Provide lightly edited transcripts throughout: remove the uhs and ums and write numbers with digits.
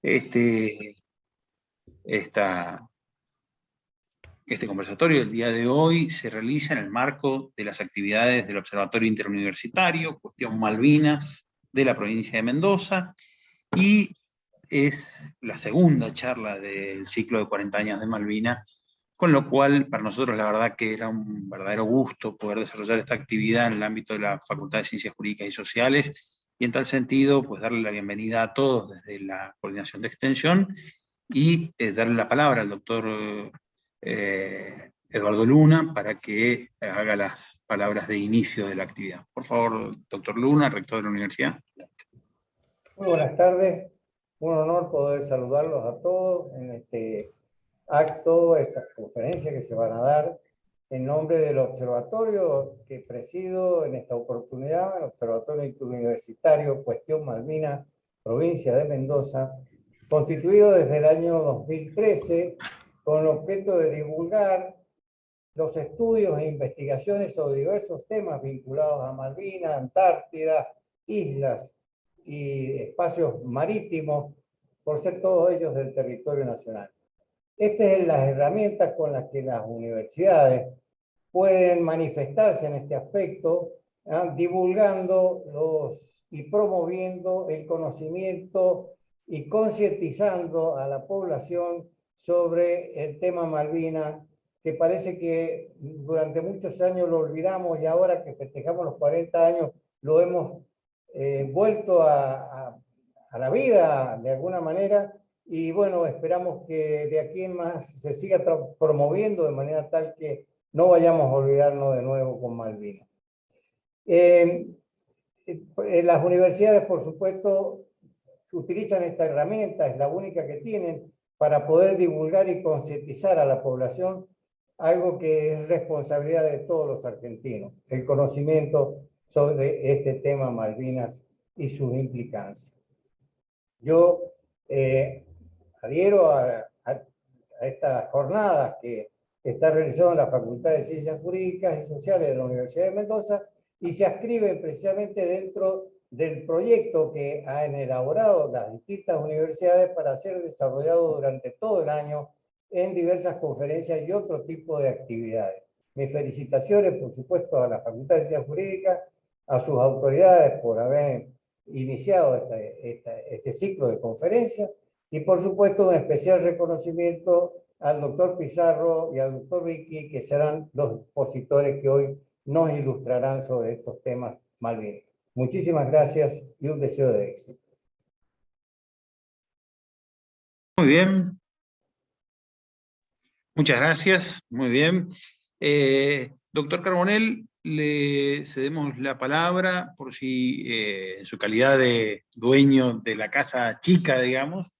Este conversatorio del día de hoy se realiza en el marco de las actividades del Observatorio Interuniversitario, Cuestión Malvinas, de la provincia de Mendoza, y es la segunda charla del ciclo de 40 años de Malvinas, con lo cual para nosotros la verdad que era un verdadero gusto poder desarrollar esta actividad en el ámbito de la Facultad de Ciencias Jurídicas y Sociales, y en tal sentido pues darle la bienvenida a todos desde la Coordinación de Extensión, y darle la palabra al doctor Eduardo Luna para que haga las palabras de inicio de la actividad. Por favor, doctor Luna, rector de la universidad. Muy buenas tardes, un honor poder saludarlos a todos en este acto, estas conferencias que se van a dar en nombre del observatorio que presido en esta oportunidad, el Observatorio Interuniversitario Cuestión Malvinas, provincia de Mendoza, constituido desde el año 2013 con el objeto de divulgar los estudios e investigaciones sobre diversos temas vinculados a Malvinas, Antártida, islas y espacios marítimos, por ser todos ellos del territorio nacional. Estas son las herramientas con las que las universidades pueden manifestarse en este aspecto, divulgando y promoviendo el conocimiento y concientizando a la población sobre el tema Malvinas, que parece que durante muchos años lo olvidamos y ahora que festejamos los 40 años lo hemos vuelto a la vida de alguna manera, y bueno, esperamos que de aquí en más se siga promoviendo de manera tal que no vayamos a olvidarnos de nuevo con Malvinas. Las universidades, por supuesto, utilizan esta herramienta, es la única que tienen, para poder divulgar y concientizar a la población algo que es responsabilidad de todos los argentinos, el conocimiento sobre este tema Malvinas y sus implicancias. Yo adhiero a estas jornadas que está realizando en la Facultad de Ciencias Jurídicas y Sociales de la Universidad de Mendoza, y se ascriben precisamente dentro del proyecto que han elaborado las distintas universidades para ser desarrollado durante todo el año en diversas conferencias y otro tipo de actividades. Mis felicitaciones, por supuesto, a la Facultad de Ciencias Jurídicas, a sus autoridades por haber iniciado este ciclo de conferencias, y por supuesto un especial reconocimiento al doctor Pizarro y al doctor Vicky, que serán los expositores que hoy nos ilustrarán sobre estos temas malvinos. Muchísimas gracias y un deseo de éxito. Muy bien. Muchas gracias, muy bien. Doctor Carbonell, le cedemos la palabra por si en su calidad de dueño de la casa chica, digamos,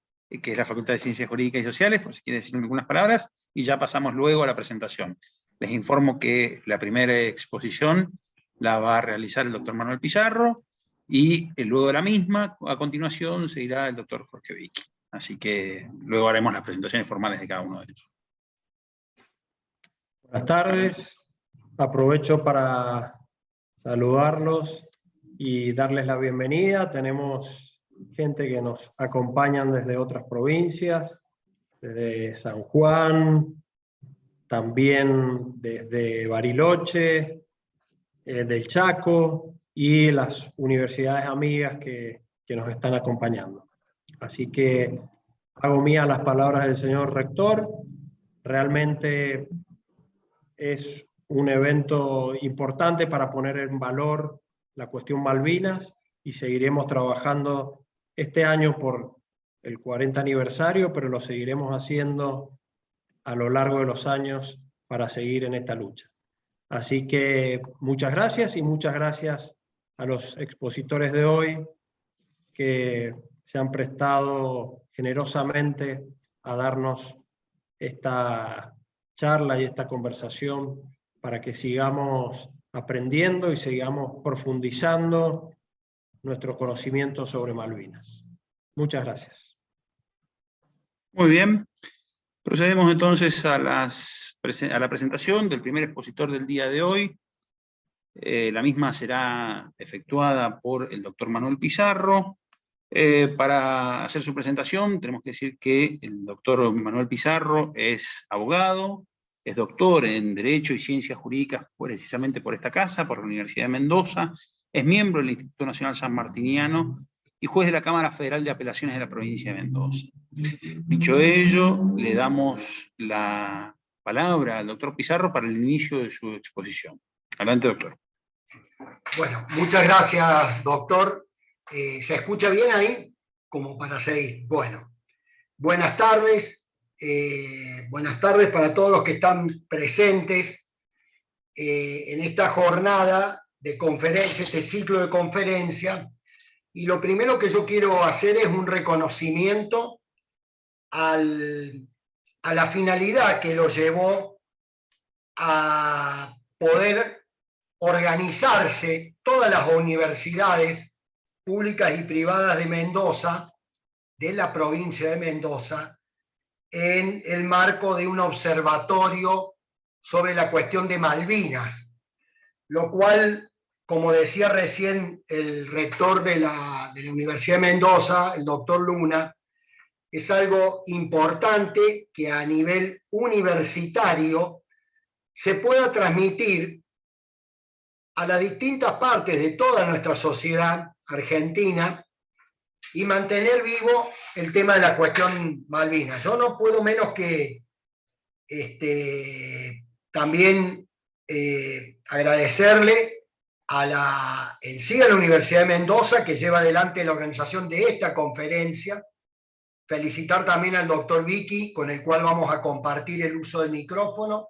que es la Facultad de Ciencias Jurídicas y Sociales, por si quiere decir algunas palabras, y ya pasamos luego a la presentación. Les informo que la primera exposición la va a realizar el doctor Manuel Pizarro, y luego de la misma, a continuación, seguirá el doctor Jorge Vicky. Así que luego haremos las presentaciones formales de cada uno de ellos. Buenas tardes, aprovecho para saludarlos y darles la bienvenida. Tenemos gente que nos acompañan desde otras provincias, desde San Juan, también desde Bariloche, del Chaco, y las universidades amigas que nos están acompañando. Así que hago mía las palabras del señor rector. Realmente es un evento importante para poner en valor la cuestión Malvinas, y seguiremos trabajando este año por el 40 aniversario, pero lo seguiremos haciendo a lo largo de los años para seguir en esta lucha. Así que muchas gracias, y muchas gracias a los expositores de hoy que se han prestado generosamente a darnos esta charla y esta conversación para que sigamos aprendiendo y sigamos profundizando nuestro conocimiento sobre Malvinas. Muchas gracias. Muy bien. Procedemos entonces a la presentación del primer expositor del día de hoy. La misma será efectuada por el doctor Manuel Pizarro. Para hacer su presentación tenemos que decir que el doctor Manuel Pizarro es abogado, es doctor en Derecho y Ciencias Jurídicas precisamente por esta casa, por la Universidad de Mendoza, es miembro del Instituto Nacional Sanmartiniano y juez de la Cámara Federal de Apelaciones de la provincia de Mendoza. Dicho ello, le damos la palabra al doctor Pizarro para el inicio de su exposición. Adelante, doctor. Bueno, muchas gracias, doctor. ¿Se escucha bien ahí? Como para seguir. Bueno, buenas tardes. Buenas tardes para todos los que están presentes en esta jornada de conferencia, este ciclo de conferencia. Y lo primero que yo quiero hacer es un reconocimiento a la finalidad que lo llevó a poder organizarse todas las universidades públicas y privadas de Mendoza, de la provincia de Mendoza, en el marco de un observatorio sobre la cuestión de Malvinas, lo cual, como decía recién el rector de la Universidad de Mendoza, el doctor Luna, es algo importante que a nivel universitario se pueda transmitir a las distintas partes de toda nuestra sociedad argentina y mantener vivo el tema de la cuestión Malvinas. Yo no puedo menos que también agradecerle en sí a la Universidad de Mendoza, que lleva adelante la organización de esta conferencia, felicitar también al doctor Vicky, con el cual vamos a compartir el uso del micrófono,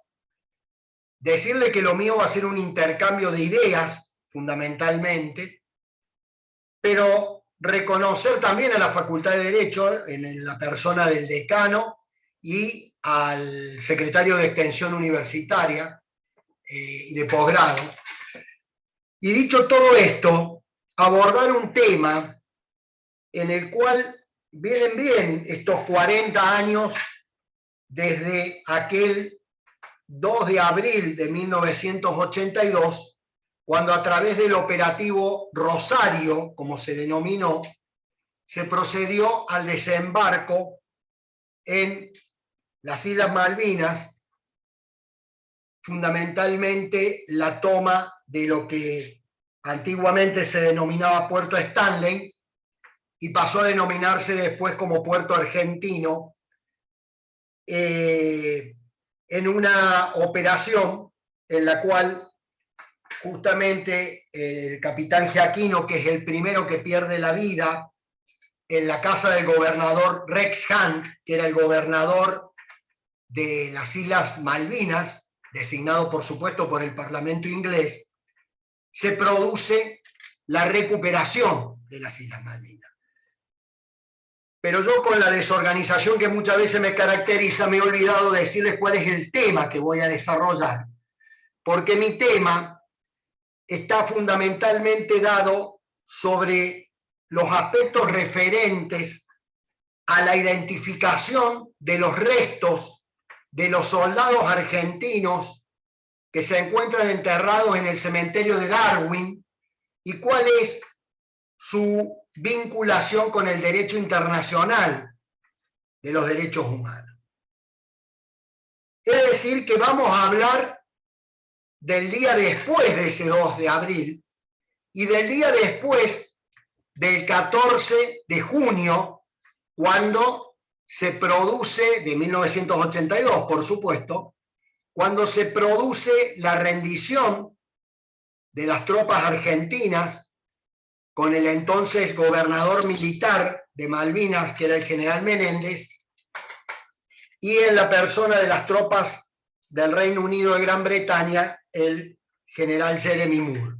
decirle que lo mío va a ser un intercambio de ideas, fundamentalmente, pero reconocer también a la Facultad de Derecho, en la persona del decano, y al secretario de Extensión Universitaria y de posgrado. Y dicho todo esto, abordar un tema en el cual vienen bien estos 40 años desde aquel 2 de abril de 1982, cuando a través del operativo Rosario, como se denominó, se procedió al desembarco en las Islas Malvinas, fundamentalmente la toma de lo que antiguamente se denominaba Puerto Stanley y pasó a denominarse después como Puerto Argentino, en una operación en la cual justamente el capitán Giaquino, que es el primero que pierde la vida en la casa del gobernador Rex Hunt, que era el gobernador de las Islas Malvinas, designado por supuesto por el Parlamento inglés, se produce la recuperación de las Islas Malvinas. Pero yo, con la desorganización que muchas veces me caracteriza, me he olvidado de decirles cuál es el tema que voy a desarrollar, porque mi tema está fundamentalmente dado sobre los aspectos referentes a la identificación de los restos de los soldados argentinos que se encuentran enterrados en el cementerio de Darwin y cuál es su vinculación con el derecho internacional de los derechos humanos. Es decir, que vamos a hablar del día después de ese 2 de abril y del día después del 14 de junio, cuando se produce, de 1982, por supuesto, cuando se produce la rendición de las tropas argentinas con el entonces gobernador militar de Malvinas, que era el general Menéndez, y en la persona de las tropas del Reino Unido de Gran Bretaña, el general Jeremy Moore.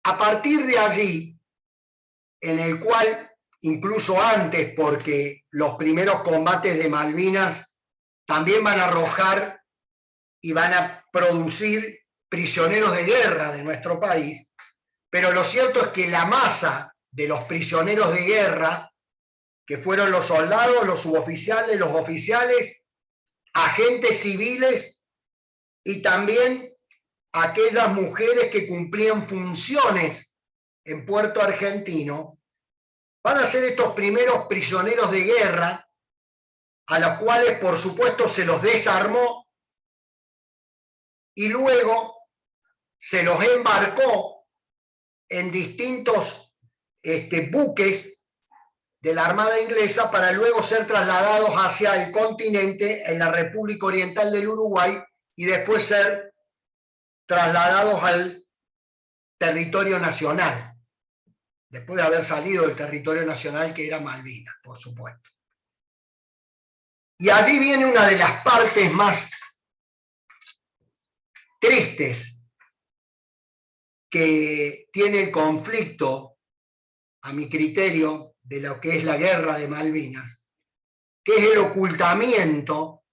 A partir de allí, en el cual, incluso antes, porque los primeros combates de Malvinas también van a arrojar y van a producir prisioneros de guerra de nuestro país, pero lo cierto es que la masa de los prisioneros de guerra, que fueron los soldados, los suboficiales, los oficiales, agentes civiles y también aquellas mujeres que cumplían funciones en Puerto Argentino, van a ser estos primeros prisioneros de guerra, a los cuales por supuesto se los desarmó y luego se los embarcó en distintos buques de la Armada Inglesa para luego ser trasladados hacia el continente en la República Oriental del Uruguay y después ser trasladados al territorio nacional, después de haber salido del territorio nacional que era Malvinas, por supuesto. Y allí viene una de las partes más tristes que tiene el conflicto, a mi criterio, de lo que es la guerra de Malvinas, que es el ocultamiento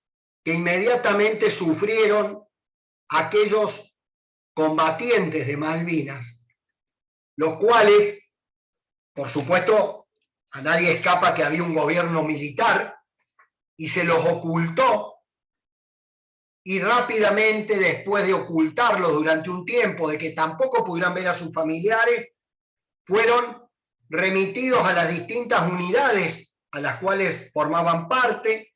que inmediatamente sufrieron aquellos combatientes de Malvinas, los cuales, por supuesto, a nadie escapa que había un gobierno militar y se los ocultó, y rápidamente, después de ocultarlos durante un tiempo, de que tampoco pudieran ver a sus familiares, fueron remitidos a las distintas unidades a las cuales formaban parte,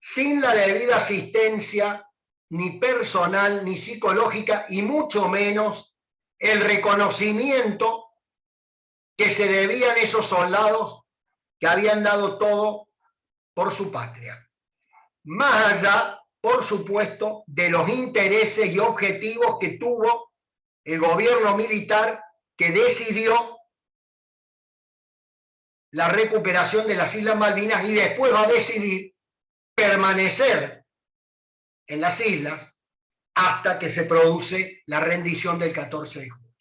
sin la debida asistencia ni personal, ni psicológica, y mucho menos el reconocimiento que se debían esos soldados que habían dado todo por su patria. Más allá, por supuesto, de los intereses y objetivos que tuvo el gobierno militar, que decidió la recuperación de las Islas Malvinas y después va a decidir permanecer en las islas hasta que se produce la rendición del 14 de junio.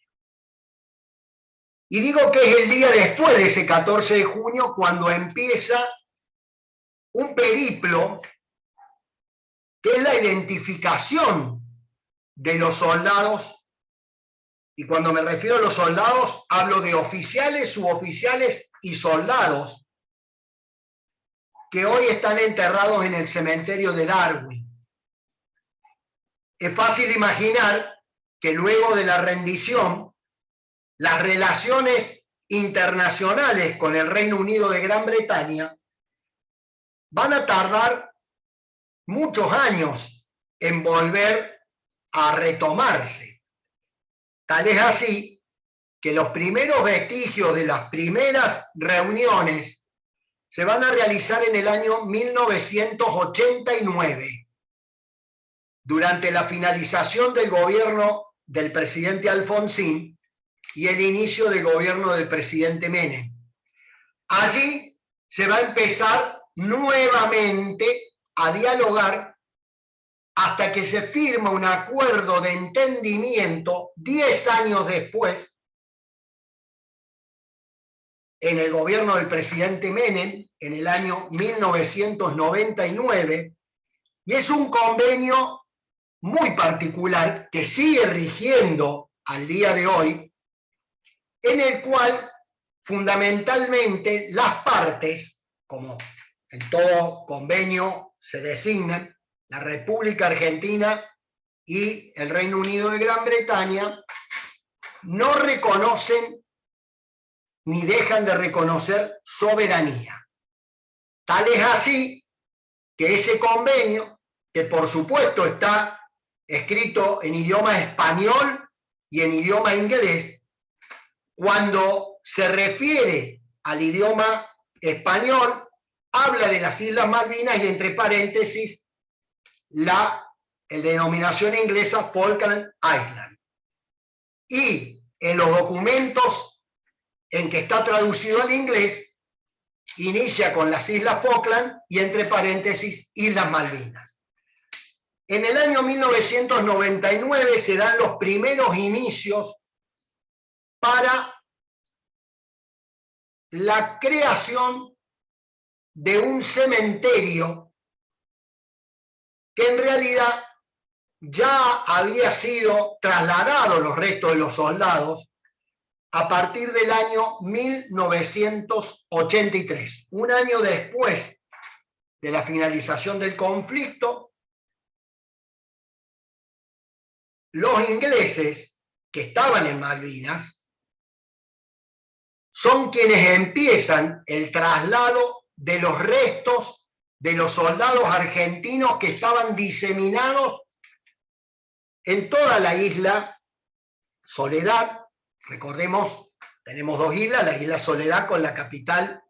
Y digo que es el día después de ese 14 de junio cuando empieza un periplo que es la identificación de los soldados, y cuando me refiero a los soldados hablo de oficiales, suboficiales y soldados que hoy están enterrados en el cementerio de Darwin. Es fácil imaginar que luego de la rendición, las relaciones internacionales con el Reino Unido de Gran Bretaña van a tardar muchos años en volver a retomarse. Tal es así que los primeros vestigios de las primeras reuniones se van a realizar en el año 1989, durante la finalización del gobierno del presidente Alfonsín y el inicio del gobierno del presidente Menem. Allí se va a empezar nuevamente a dialogar hasta que se firma un acuerdo de entendimiento 10 años después, en el gobierno del presidente Menem, en el año 1999, y es un convenio muy particular que sigue rigiendo al día de hoy, en el cual fundamentalmente las partes, como en todo convenio se designan, la República Argentina y el Reino Unido de Gran Bretaña, no reconocen ni dejan de reconocer soberanía. Tal es así que ese convenio, que por supuesto está escrito en idioma español y en idioma inglés, cuando se refiere al idioma español, habla de las Islas Malvinas y entre paréntesis la denominación inglesa Falkland Island. Y en los documentos en que está traducido al inglés, inicia con las Islas Falkland y entre paréntesis Islas Malvinas. En el año 1999 se dan los primeros inicios para la creación de un cementerio que en realidad ya había sido trasladado los restos de los soldados a partir del año 1983, un año después de la finalización del conflicto. Los ingleses que estaban en Malvinas son quienes empiezan el traslado de los restos de los soldados argentinos que estaban diseminados en toda la isla Soledad. Recordemos, tenemos dos islas, la isla Soledad con la capital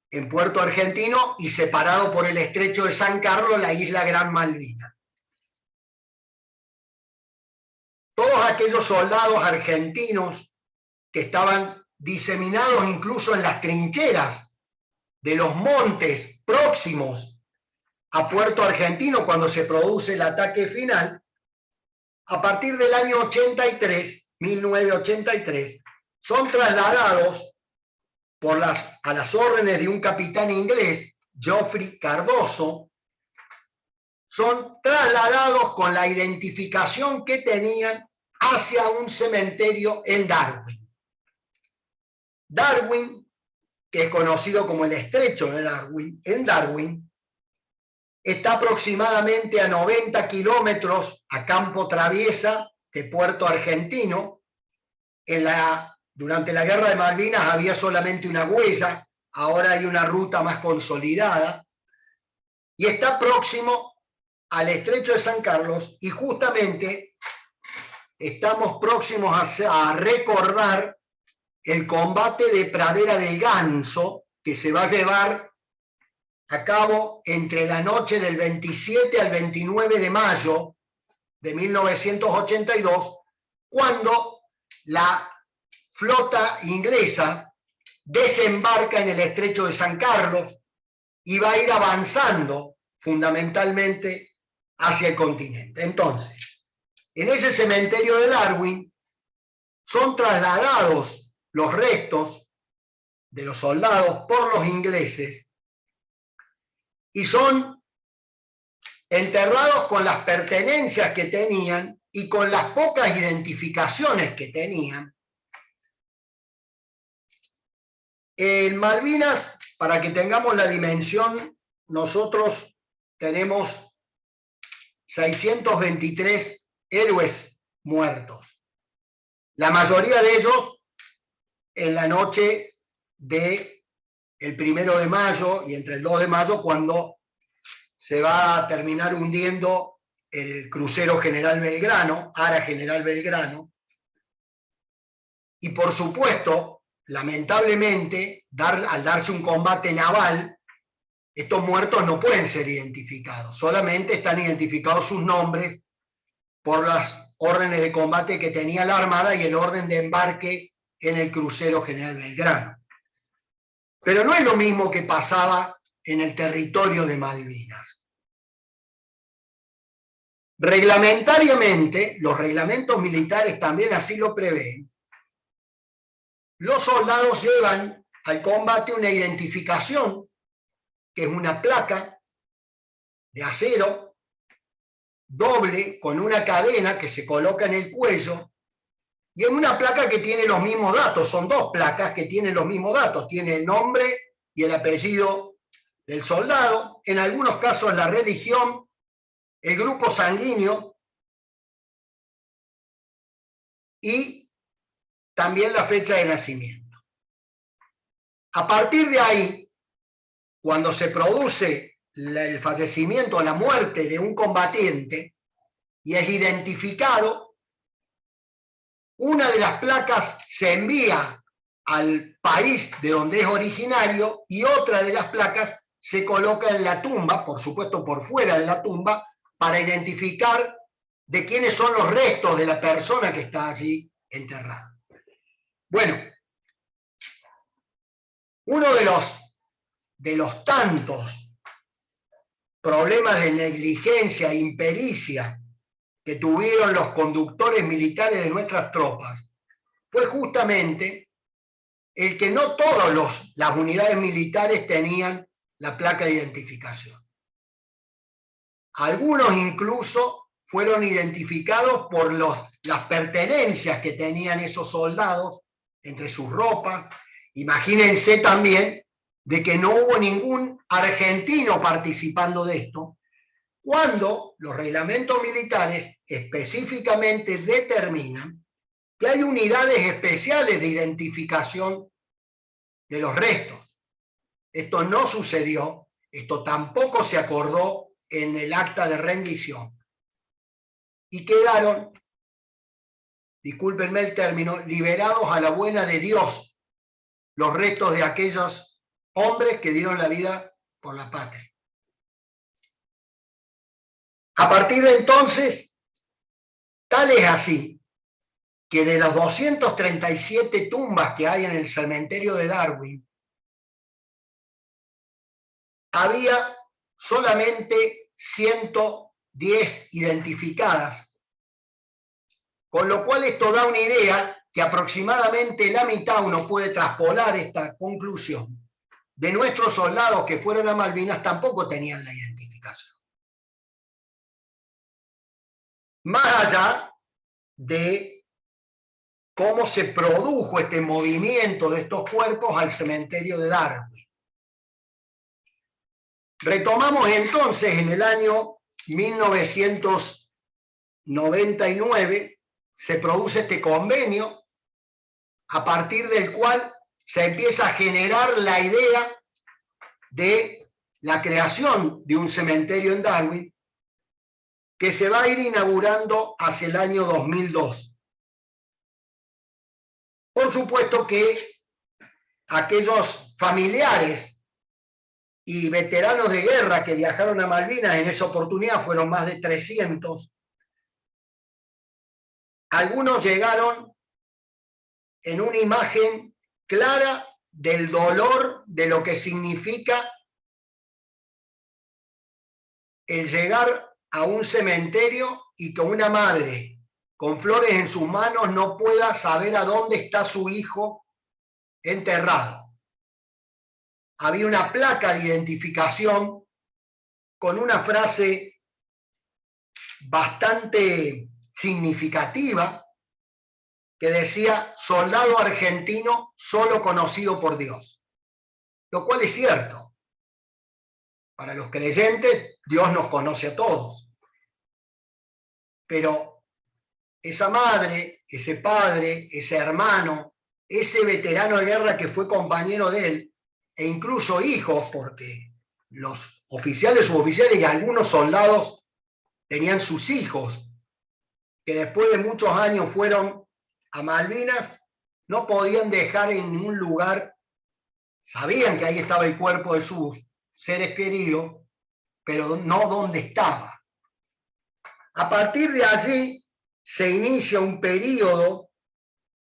en Puerto Argentino y separado por el estrecho de San Carlos la isla Gran Malvina. Todos aquellos soldados argentinos que estaban diseminados incluso en las trincheras de los montes próximos a Puerto Argentino cuando se produce el ataque final, a partir del año 83, 1983, son trasladados a las órdenes de un capitán inglés, Geoffrey Cardoso, son trasladados con la identificación que tenían hacia un cementerio en Darwin. Darwin, que es conocido como el Estrecho de Darwin, en Darwin, está aproximadamente a 90 kilómetros a campo traviesa de Puerto Argentino. Durante la Guerra de Malvinas había solamente una huella, ahora hay una ruta más consolidada, y está próximo al Estrecho de San Carlos, y justamente estamos próximos a recordar el combate de Pradera del Ganso, que se va a llevar a cabo entre la noche del 27 al 29 de mayo de 1982, cuando la flota inglesa desembarca en el Estrecho de San Carlos y va a ir avanzando fundamentalmente hacia el continente. Entonces, en ese cementerio de Darwin son trasladados los restos de los soldados por los ingleses y son enterrados con las pertenencias que tenían y con las pocas identificaciones que tenían. En Malvinas, para que tengamos la dimensión, nosotros tenemos 623 héroes muertos. La mayoría de ellos en la noche del 1 de mayo y entre el 2 de mayo, cuando se va a terminar hundiendo el crucero General Belgrano, Ara General Belgrano. Y por supuesto, lamentablemente, al darse un combate naval, estos muertos no pueden ser identificados, solamente están identificados sus nombres por las órdenes de combate que tenía la Armada y el orden de embarque en el crucero General Belgrano. Pero no es lo mismo que pasaba en el territorio de Malvinas. Reglamentariamente, los reglamentos militares también así lo prevén, los soldados llevan al combate una identificación, que es una placa de acero doble con una cadena que se coloca en el cuello, y en una placa que tiene los mismos datos. Son dos placas que tienen los mismos datos, tiene el nombre y el apellido del soldado, en algunos casos la religión, el grupo sanguíneo y también la fecha de nacimiento. A partir de ahí, cuando se produce el fallecimiento o la muerte de un combatiente y es identificado, una de las placas se envía al país de donde es originario y otra de las placas se coloca en la tumba, por supuesto por fuera de la tumba, para identificar de quiénes son los restos de la persona que está allí enterrada. Bueno, uno de los tantos problemas de negligencia e impericia que tuvieron los conductores militares de nuestras tropas fue justamente el que no todas las unidades militares tenían la placa de identificación. Algunos incluso fueron identificados por las pertenencias que tenían esos soldados entre sus ropas. Imagínense también de que no hubo ningún argentino participando de esto, cuando los reglamentos militares específicamente determinan que hay unidades especiales de identificación de los restos. Esto no sucedió, esto tampoco se acordó en el acta de rendición. Y quedaron, discúlpenme el término, liberados a la buena de Dios, los restos de aquellos hombres que dieron la vida por la patria. A partir de entonces, tal es así, que de las 237 tumbas que hay en el cementerio de Darwin, había solamente 110 identificadas, con lo cual esto da una idea que aproximadamente la mitad, uno puede traspolar esta conclusión, de nuestros soldados que fueron a Malvinas tampoco tenían la identificación. Más allá de cómo se produjo este movimiento de estos cuerpos al cementerio de Darwin. Retomamos entonces en el año 1999, se produce este convenio a partir del cual se empieza a generar la idea de la creación de un cementerio en Darwin que se va a ir inaugurando hacia el año 2002. Por supuesto que aquellos familiares y veteranos de guerra que viajaron a Malvinas en esa oportunidad fueron más de 300. Algunos llegaron en una imagen clara del dolor de lo que significa el llegar a un cementerio y que una madre con flores en sus manos no pueda saber a dónde está su hijo enterrado. Había una placa de identificación con una frase bastante significativa que decía: soldado argentino solo conocido por Dios. Lo cual es cierto. Para los creyentes, Dios nos conoce a todos. Pero esa madre, ese padre, ese hermano, ese veterano de guerra que fue compañero de él, e incluso hijos, porque los oficiales, suboficiales y algunos soldados tenían sus hijos, que después de muchos años fueron a Malvinas, no podían dejar en ningún lugar, sabían que ahí estaba el cuerpo de sus seres queridos, pero no dónde estaba. A partir de allí se inicia un periodo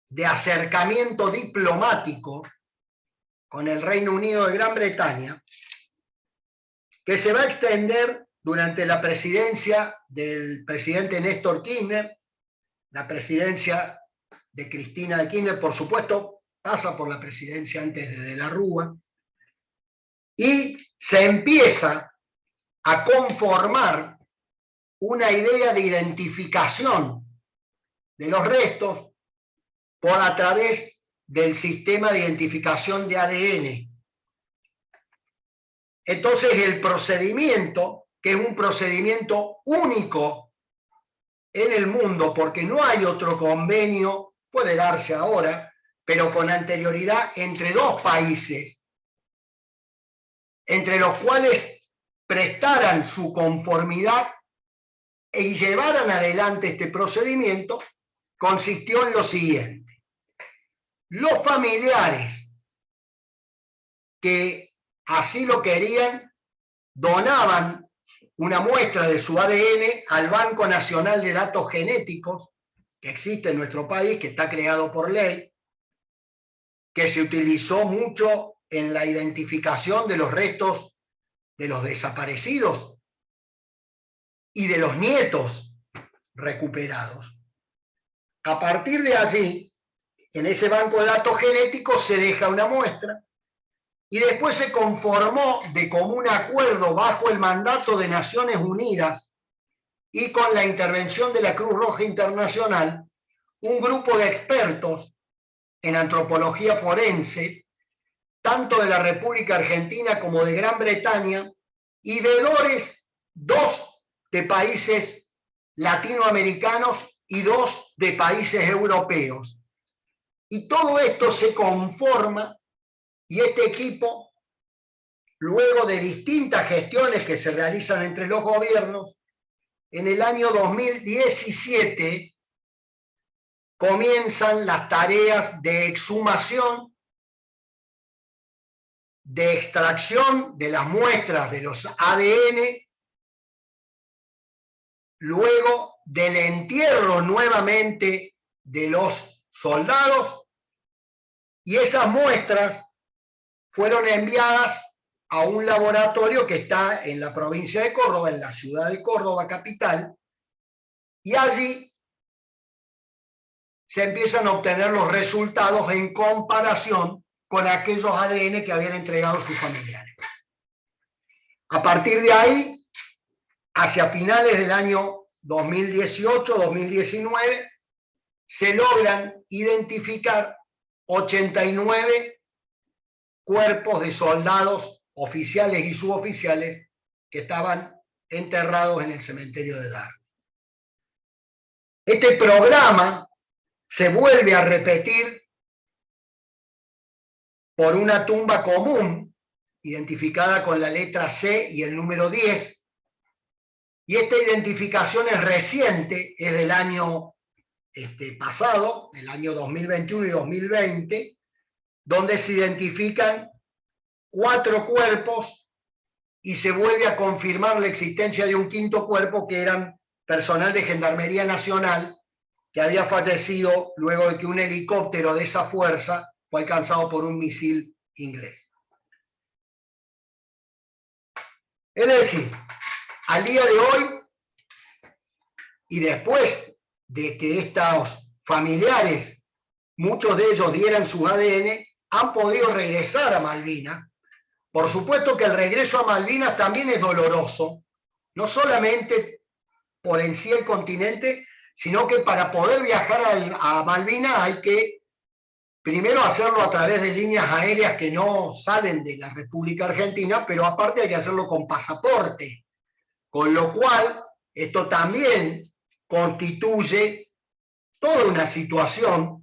de acercamiento diplomático con el Reino Unido de Gran Bretaña, que se va a extender durante la presidencia del presidente Néstor Kirchner, la presidencia de Cristina de Kirchner, por supuesto, pasa por la presidencia antes de la Rúa, y se empieza a conformar una idea de identificación de los restos por a través del sistema de identificación de ADN. Entonces el procedimiento, que es un procedimiento único en el mundo, porque no hay otro convenio, puede darse ahora, pero con anterioridad entre dos países, entre los cuales prestaran su conformidad y llevaran adelante este procedimiento, consistió en lo siguiente. Los familiares que así lo querían donaban una muestra de su ADN al Banco Nacional de Datos Genéticos, que existe en nuestro país, que está creado por ley, que se utilizó mucho en la identificación de los restos de los desaparecidos y de los nietos recuperados. A partir de allí, en ese banco de datos genéticos se deja una muestra y después se conformó de común acuerdo bajo el mandato de Naciones Unidas y con la intervención de la Cruz Roja Internacional, un grupo de expertos en antropología forense, tanto de la República Argentina como de Gran Bretaña, y veedores, 2 de países latinoamericanos y 2 de países europeos. Y todo esto se conforma Y este equipo, luego de distintas gestiones que se realizan entre los gobiernos, en el año 2017 comienzan las tareas de exhumación, de extracción de las muestras de los ADN, luego del entierro nuevamente de los soldados, y esas muestras fueron enviadas a un laboratorio que está en la provincia de Córdoba, en la ciudad de Córdoba capital, y allí se empiezan a obtener los resultados en comparación con aquellos ADN que habían entregado sus familiares. A partir de ahí, hacia finales del año 2018-2019, se logran identificar 89 cuerpos de soldados oficiales y suboficiales que estaban enterrados en el cementerio de Darwin. Este programa se vuelve a repetir por una tumba común, identificada con la letra C y el número 10, y esta identificación es reciente, es del año pasado, el año 2021 y 2020, donde se identifican 4 cuerpos y se vuelve a confirmar la existencia de un 5º cuerpo, que eran personal de Gendarmería Nacional, que había fallecido luego de que un helicóptero de esa fuerza fue alcanzado por un misil inglés. Es decir, al día de hoy, y después de que estos familiares, muchos de ellos dieran su ADN, han podido regresar a Malvinas. Por supuesto que el regreso a Malvinas también es doloroso, no solamente por en sí el continente, sino que para poder viajar a Malvinas hay que primero hacerlo a través de líneas aéreas que no salen de la República Argentina, pero aparte hay que hacerlo con pasaporte, con lo cual esto también constituye toda una situación.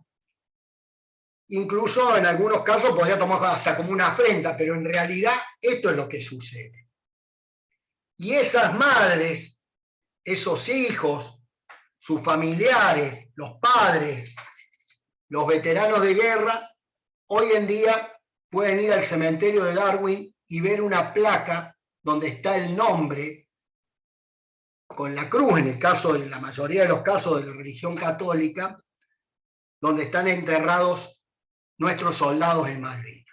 Incluso en algunos casos podría tomar hasta como una afrenta, pero en realidad esto es lo que sucede. Y esas madres, esos hijos, sus familiares, los padres, los veteranos de guerra, hoy en día pueden ir al cementerio de Darwin y ver una placa donde está el nombre con la cruz, en el caso de la mayoría de los casos de la religión católica, donde están enterrados nuestros soldados en Malvinas.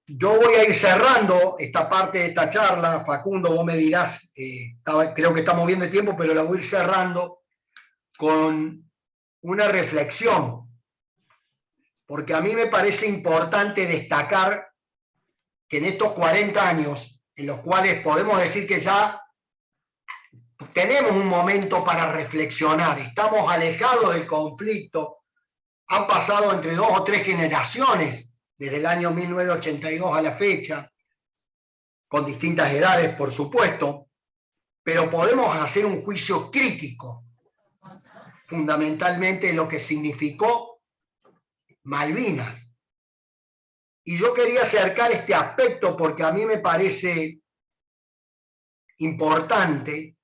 Yo voy a ir cerrando esta parte de esta charla. Facundo, vos me dirás, creo que estamos bien de tiempo, pero la voy a ir cerrando con una reflexión, porque a mí me parece importante destacar que en estos 40 años, en los cuales podemos decir que ya tenemos un momento para reflexionar, estamos alejados del conflicto, han pasado entre 2 o 3 generaciones, desde el año 1982 a la fecha, con distintas edades, por supuesto, pero podemos hacer un juicio crítico, fundamentalmente lo que significó Malvinas. Y yo quería acercar este aspecto porque a mí me parece importante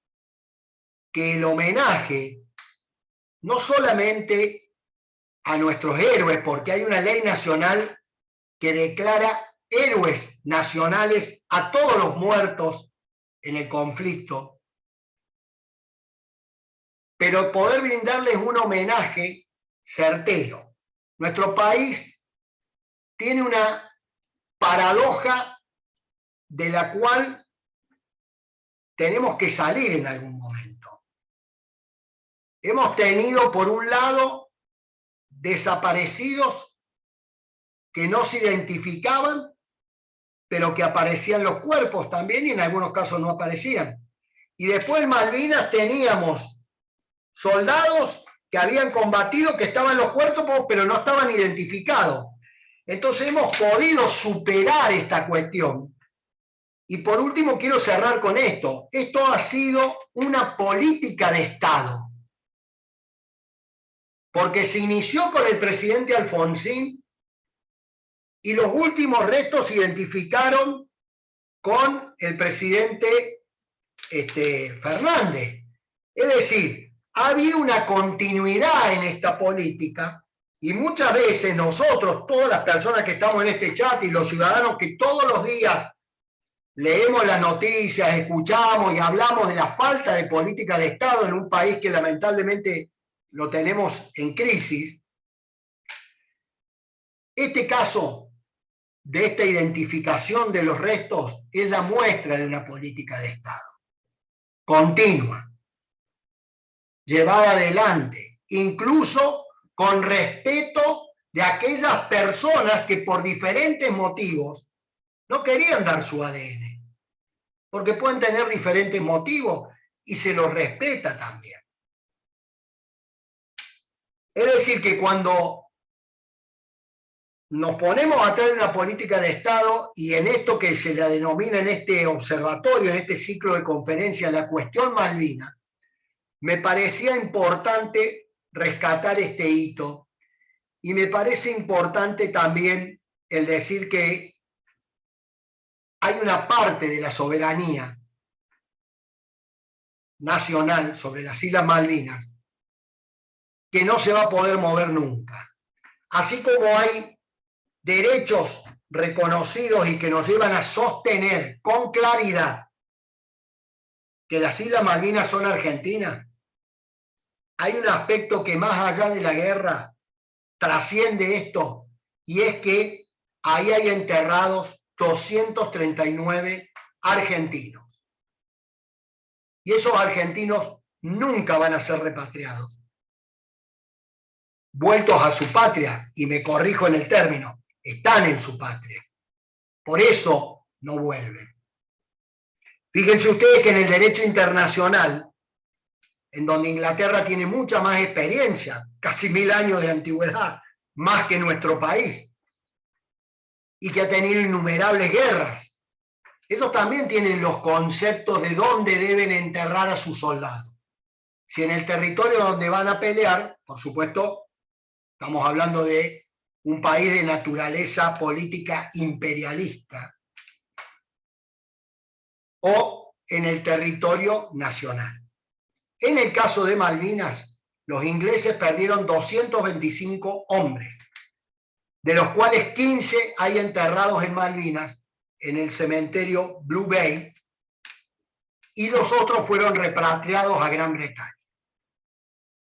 que el homenaje, no solamente a nuestros héroes, porque hay una ley nacional que declara héroes nacionales a todos los muertos en el conflicto, pero poder brindarles un homenaje certero. Nuestro país tiene una paradoja de la cual tenemos que salir en algún momento. Hemos tenido, por un lado, desaparecidos que no se identificaban, pero que aparecían los cuerpos también y en algunos casos no aparecían. Y después en Malvinas teníamos soldados que habían combatido, que estaban en los cuerpos, pero no estaban identificados. Entonces hemos podido superar esta cuestión. Y por último quiero cerrar con esto. Esto ha sido una política de Estado. Porque se inició con el presidente Alfonsín y los últimos restos se identificaron con el presidente Fernández. Es decir, ha habido una continuidad en esta política y muchas veces nosotros, todas las personas que estamos en este chat y los ciudadanos que todos los días leemos las noticias, escuchamos y hablamos de la falta de política de Estado en un país que lamentablemente lo tenemos en crisis, este caso de esta identificación de los restos es la muestra de una política de Estado continua, llevada adelante, incluso con respeto de aquellas personas que por diferentes motivos no querían dar su ADN, porque pueden tener diferentes motivos y se los respeta también. Es decir, que cuando nos ponemos a traer una política de Estado y en esto que se la denomina en este observatorio, en este ciclo de conferencias, la cuestión Malvinas, me parecía importante rescatar este hito y me parece importante también el decir que hay una parte de la soberanía nacional sobre las Islas Malvinas que no se va a poder mover nunca. Así como hay derechos reconocidos y que nos llevan a sostener con claridad que las Islas Malvinas son argentinas, hay un aspecto que más allá de la guerra trasciende esto, y es que ahí hay enterrados 239 argentinos. Y esos argentinos nunca van a ser repatriados, vueltos a su patria, y me corrijo en el término, están en su patria. Por eso no vuelven. Fíjense ustedes que en el derecho internacional, en donde Inglaterra tiene mucha más experiencia, casi 1000 años de antigüedad, más que nuestro país, y que ha tenido innumerables guerras, ellos también tienen los conceptos de dónde deben enterrar a sus soldados. Si en el territorio donde van a pelear, por supuesto, estamos hablando de un país de naturaleza política imperialista, o en el territorio nacional. En el caso de Malvinas, los ingleses perdieron 225 hombres, de los cuales 15 hay enterrados en Malvinas, en el cementerio Blue Bay, y los otros fueron repatriados a Gran Bretaña.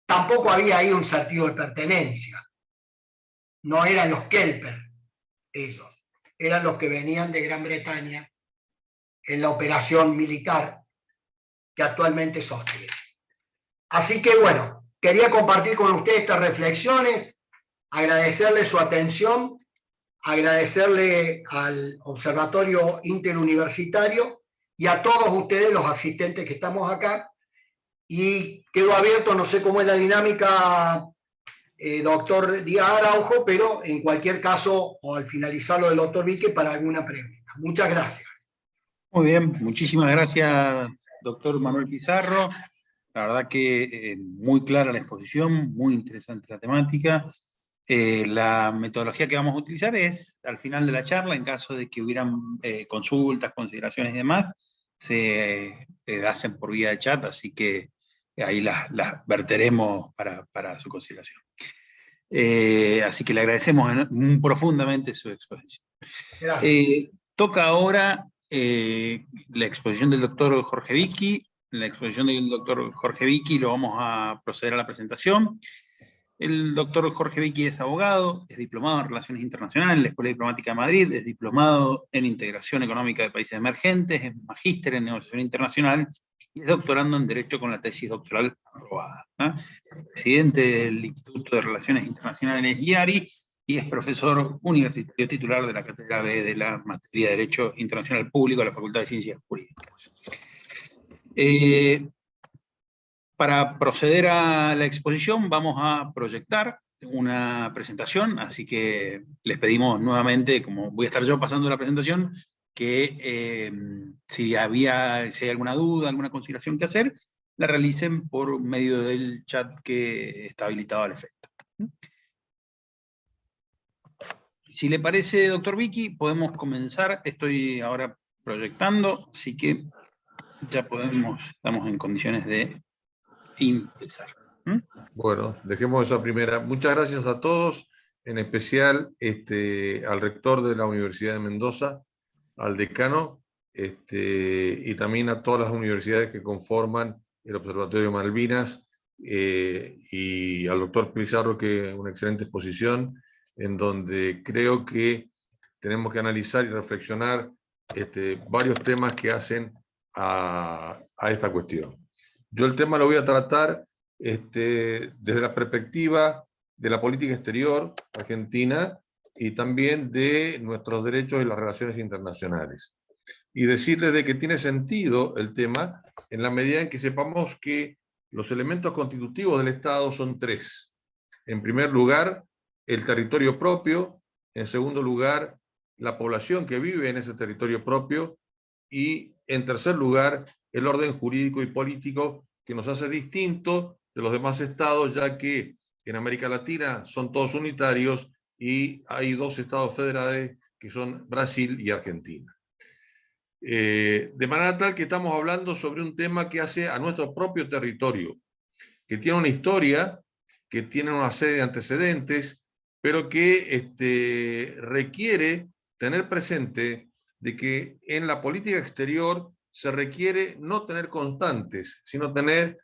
Tampoco había ahí un sentido de pertenencia. No eran los Kelper, ellos. Eran los que venían de Gran Bretaña en la operación militar que actualmente sostiene. Así que bueno, quería compartir con ustedes estas reflexiones, agradecerle su atención, agradecerle al Observatorio Interuniversitario y a todos ustedes, los asistentes que estamos acá, y quedo abierto, no sé cómo es la dinámica, doctor Díaz Araujo, pero en cualquier caso, o al finalizar lo del doctor Vique, para alguna pregunta. Muchas gracias. Muy bien, muchísimas gracias, doctor Manuel Pizarro. La verdad que muy clara la exposición, muy interesante la temática. La metodología que vamos a utilizar es, al final de la charla, en caso de que hubieran consultas, consideraciones y demás, se hacen por vía de chat, así que ahí las verteremos para su consideración. Así que le agradecemos profundamente su exposición. Gracias. Toca ahora la exposición del doctor Jorge Vicky. En la exposición del doctor Jorge Vicky lo vamos a proceder a la presentación. El doctor Jorge Vicky es abogado, es diplomado en Relaciones Internacionales en la Escuela Diplomática de Madrid, es diplomado en Integración Económica de Países Emergentes, es magíster en Negociación Internacional y es doctorando en Derecho con la tesis doctoral aprobada. Presidente del Instituto de Relaciones Internacionales IARI y es profesor universitario titular de la Cátedra B de la materia de Derecho Internacional Público de la Facultad de Ciencias Jurídicas. Para proceder a la exposición vamos a proyectar una presentación, así que les pedimos nuevamente, como voy a estar yo pasando la presentación, que si hay alguna duda, alguna consideración que hacer, la realicen por medio del chat que está habilitado al efecto. Si le parece, doctor Vicky, podemos comenzar. Estoy ahora proyectando, así que ya estamos en condiciones de empezar. Bueno, dejemos esa primera. Muchas gracias a todos, en especial al rector de la Universidad de Mendoza, al decano, y también a todas las universidades que conforman el Observatorio Malvinas, y al doctor Pizarro, que una excelente exposición, en donde creo que tenemos que analizar y reflexionar varios temas que hacen a esta cuestión. Yo el tema lo voy a tratar desde la perspectiva de la política exterior argentina y también de nuestros derechos y las relaciones internacionales. Y decirles de que tiene sentido el tema en la medida en que sepamos que los elementos constitutivos del Estado son tres. En primer lugar, el territorio propio. En segundo lugar, la población que vive en ese territorio propio. Y en tercer lugar, el orden jurídico y político que nos hace distintos de los demás estados, ya que en América Latina son todos unitarios y hay dos estados federales que son Brasil y Argentina. De manera tal que estamos hablando sobre un tema que hace a nuestro propio territorio, que tiene una historia, que tiene una serie de antecedentes, pero que requiere tener presente de que en la política exterior se requiere no tener constantes, sino tener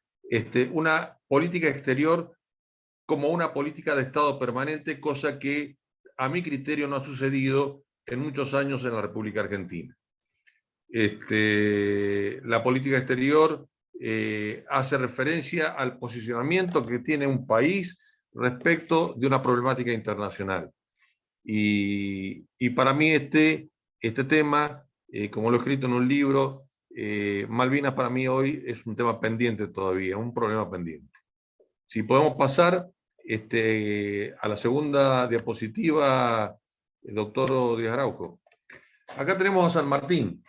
una política exterior como una política de Estado permanente, cosa que a mi criterio no ha sucedido en muchos años en la República Argentina. La política exterior hace referencia al posicionamiento que tiene un país respecto de una problemática internacional. Y para mí este tema, como lo he escrito en un libro, Malvinas para mí hoy es un tema pendiente todavía, un problema pendiente. Si podemos pasar a la segunda diapositiva, doctor Díaz Araujo. Acá tenemos a San Martín.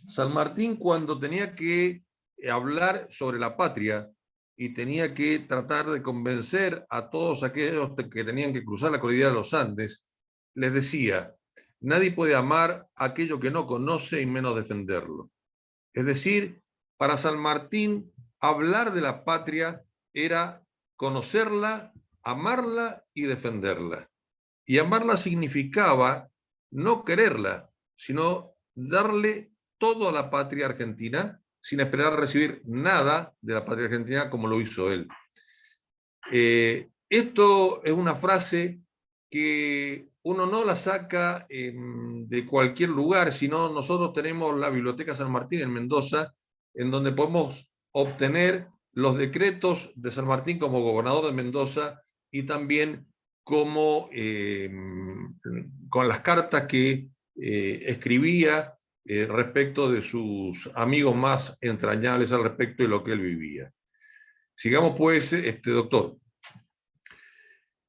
San Martín, cuando tenía que hablar sobre la patria y tenía que tratar de convencer a todos aquellos que tenían que cruzar la cordillera de los Andes, les decía: nadie puede amar aquello que no conoce y menos defenderlo. Es decir, para San Martín, hablar de la patria era conocerla, amarla y defenderla. Y amarla significaba no quererla, sino darle todo a la patria argentina sin esperar recibir nada de la patria argentina como lo hizo él. Esto es una frase que uno no la saca de cualquier lugar, sino nosotros tenemos la Biblioteca San Martín en Mendoza, en donde podemos obtener los decretos de San Martín como gobernador de Mendoza y también como, con las cartas que escribía respecto de sus amigos más entrañables al respecto de lo que él vivía. Sigamos pues, doctor.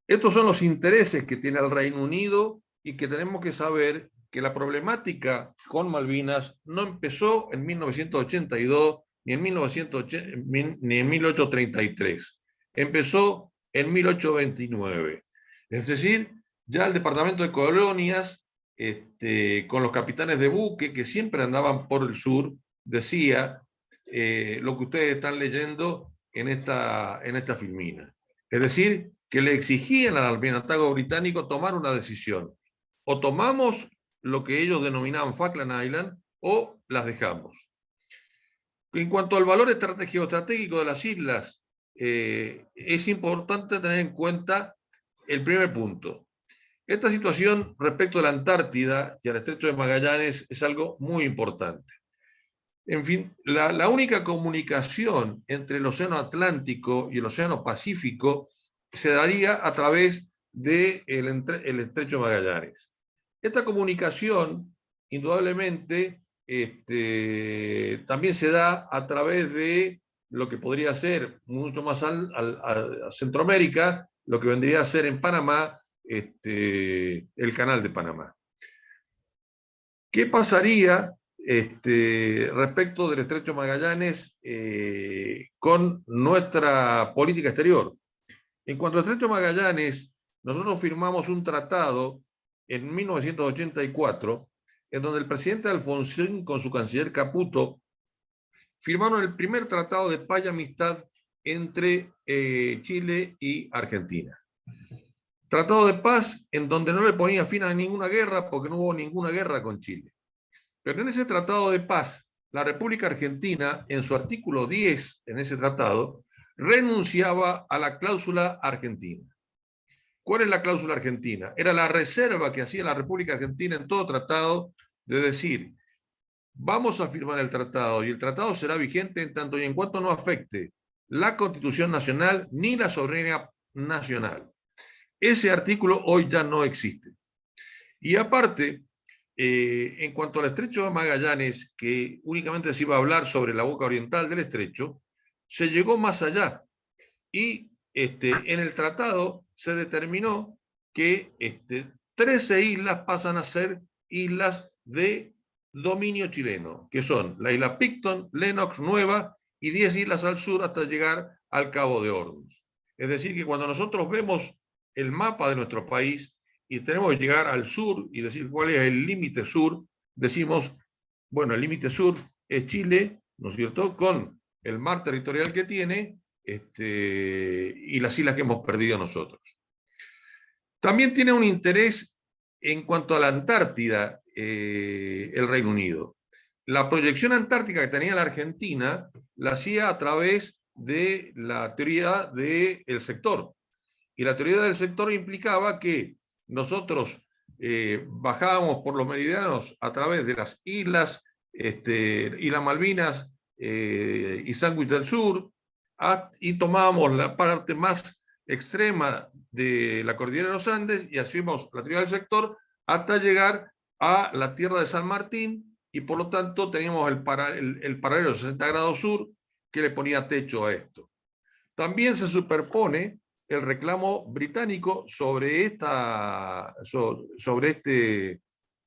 Estos son los intereses que tiene el Reino Unido y que tenemos que saber que la problemática con Malvinas no empezó en 1982 ni en 1833. Empezó en 1829. Es decir, ya el Departamento de Colonias, con los capitanes de buque que siempre andaban por el sur, decía lo que ustedes están leyendo en esta filmina. Es decir, que le exigían al almirantazgo británico tomar una decisión. O tomamos lo que ellos denominaban Falkland Island o las dejamos. En cuanto al valor geoestratégico de las islas, es importante tener en cuenta el primer punto. Esta situación respecto a la Antártida y al Estrecho de Magallanes es algo muy importante. En fin, la única comunicación entre el Océano Atlántico y el Océano Pacífico se daría a través del Estrecho de Magallanes. Esta comunicación, indudablemente, también se da a través de lo que podría ser mucho más a Centroamérica, lo que vendría a ser en Panamá, el Canal de Panamá. ¿Qué pasaría respecto del Estrecho de Magallanes con nuestra política exterior? En cuanto al Estrecho de Magallanes, nosotros firmamos un tratado en 1984, en donde el presidente Alfonsín con su canciller Caputo firmaron el primer tratado de paz y amistad entre Chile y Argentina. Tratado de paz en donde no le ponía fin a ninguna guerra porque no hubo ninguna guerra con Chile. Pero en ese tratado de paz, la República Argentina, en su artículo 10, en ese tratado, renunciaba a la cláusula argentina. ¿Cuál es la cláusula argentina? Era la reserva que hacía la República Argentina en todo tratado de decir, vamos a firmar el tratado y el tratado será vigente en tanto y en cuanto no afecte la Constitución Nacional ni la soberanía nacional. Ese artículo hoy ya no existe. Y aparte, en cuanto al estrecho de Magallanes, que únicamente se iba a hablar sobre la boca oriental del estrecho, se llegó más allá. Y en el tratado se determinó que 13 islas pasan a ser islas de dominio chileno, que son la isla Picton, Lennox, Nueva y 10 islas al sur hasta llegar al Cabo de Hornos. Es decir, que cuando nosotros vemos el mapa de nuestro país y tenemos que llegar al sur y decir cuál es el límite sur, decimos, bueno, el límite sur es Chile, ¿no es cierto?, con el mar territorial que tiene y las islas que hemos perdido nosotros. También tiene un interés en cuanto a la Antártida, el Reino Unido. La proyección antártica que tenía la Argentina la hacía a través de la teoría del sector. Y la teoría del sector implicaba que nosotros bajábamos por los meridianos a través de las islas, Islas Malvinas y Sandwich del Sur, y tomábamos la parte más extrema de la cordillera de los Andes y hacíamos la teoría del sector hasta llegar a la tierra de San Martín, y por lo tanto teníamos el paralelo 60 grados sur que le ponía techo a esto. También se superpone el reclamo británico sobre esta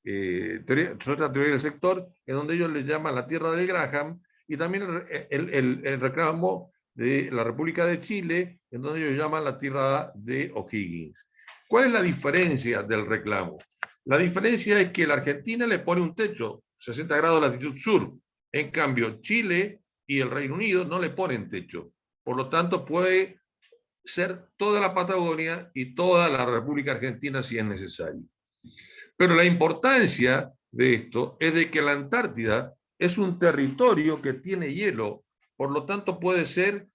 teoría del sector, en donde ellos le llaman la tierra del Graham, y también el reclamo de la República de Chile, en donde ellos llaman la tierra de O'Higgins. ¿Cuál es la diferencia del reclamo? La diferencia es que la Argentina le pone un techo, 60 grados de latitud sur, en cambio Chile y el Reino Unido no le ponen techo. Por lo tanto, puede ser toda la Patagonia y toda la República Argentina si es necesario. Pero la importancia de esto es de que la Antártida es un territorio que tiene hielo, por lo tanto puede ser,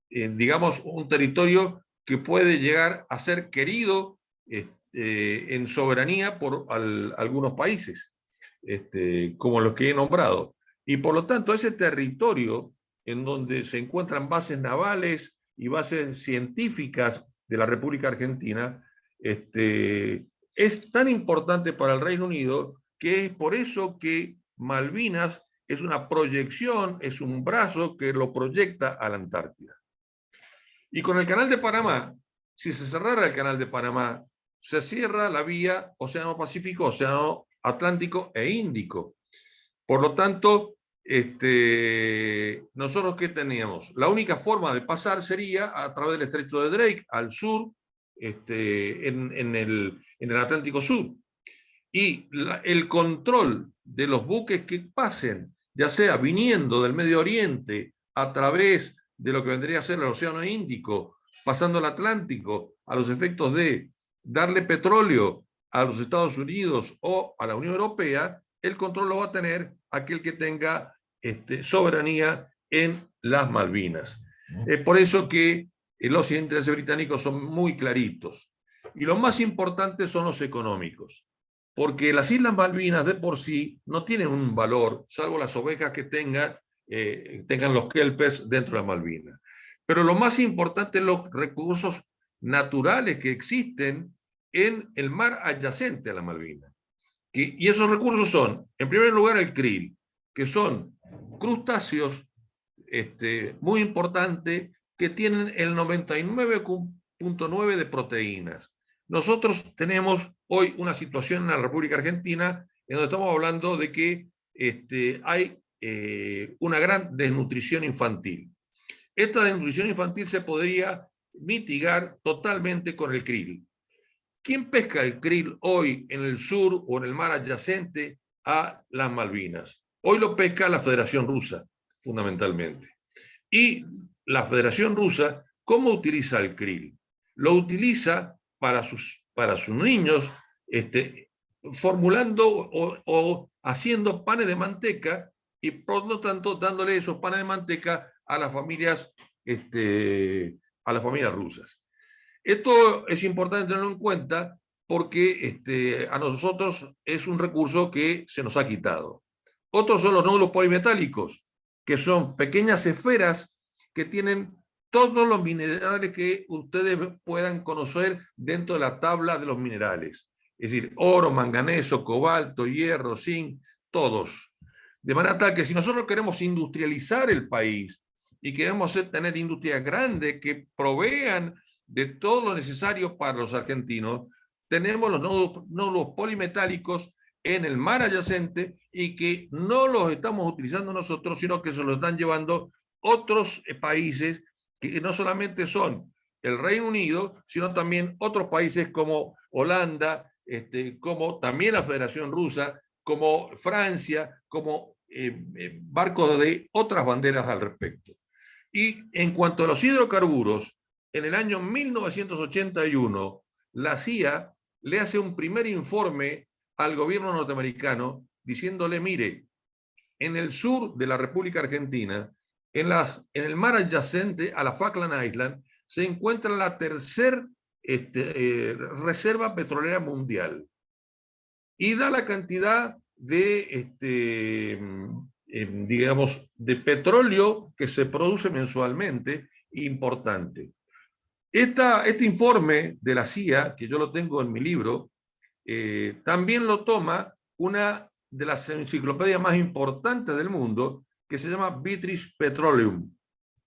digamos, un territorio que puede llegar a ser querido en soberanía por algunos países, como los que he nombrado. Y por lo tanto, ese territorio en donde se encuentran bases navales y bases científicas de la República Argentina, es tan importante para el Reino Unido que es por eso que Malvinas es una proyección, es un brazo que lo proyecta a la Antártida. Y con el Canal de Panamá, si se cerrara el Canal de Panamá, se cierra la vía Océano Pacífico, Océano Atlántico e Índico. Por lo tanto, nosotros ¿qué teníamos? La única forma de pasar sería a través del estrecho de Drake, al sur, en el Atlántico Sur. Y el control de los buques que pasen, ya sea viniendo del Medio Oriente a través de lo que vendría a ser el Océano Índico, pasando el Atlántico, a los efectos de darle petróleo a los Estados Unidos o a la Unión Europea, el control lo va a tener aquel que tenga soberanía en las Malvinas. Es por eso que los intereses británicos son muy claritos. Y lo más importante son los económicos, porque las Islas Malvinas de por sí no tienen un valor, salvo las ovejas que tengan los kelpers dentro de las Malvinas. Pero lo más importante es los recursos naturales que existen en el mar adyacente a la Malvinas. Y esos recursos son, en primer lugar, el krill, que son crustáceos muy importantes que tienen el 99,9% de proteínas. Nosotros tenemos hoy una situación en la República Argentina en donde estamos hablando de que hay una gran desnutrición infantil. Esta desnutrición infantil se podría mitigar totalmente con el krill. ¿Quién pesca el krill hoy en el sur o en el mar adyacente a las Malvinas? Hoy lo pesca la Federación Rusa, fundamentalmente. Y la Federación Rusa, ¿cómo utiliza el krill? Lo utiliza para sus niños, formulando o haciendo panes de manteca y por lo tanto dándole esos panes de manteca a las familias rusas. Esto es importante tenerlo en cuenta porque a nosotros es un recurso que se nos ha quitado. Otros son los nódulos polimetálicos, que son pequeñas esferas que tienen todos los minerales que ustedes puedan conocer dentro de la tabla de los minerales. Es decir, oro, manganeso, cobalto, hierro, zinc, todos. De manera tal que si nosotros queremos industrializar el país y queremos tener industrias grandes que provean de todo lo necesario para los argentinos, tenemos los nódulos polimetálicos en el mar adyacente y que no los estamos utilizando nosotros, sino que se los están llevando otros países que no solamente son el Reino Unido, sino también otros países como Holanda, como también la Federación Rusa, como Francia, como barcos de otras banderas al respecto. Y en cuanto a los hidrocarburos, en el año 1981, la CIA le hace un primer informe al gobierno norteamericano diciéndole, mire, en el sur de la República Argentina, en el mar adyacente a la Falkland Island, se encuentra la tercera reserva petrolera mundial. Y da la cantidad de, digamos, de petróleo que se produce mensualmente importante. Este informe de la CIA, que yo lo tengo en mi libro, también lo toma una de las enciclopedias más importantes del mundo, que se llama British Petroleum,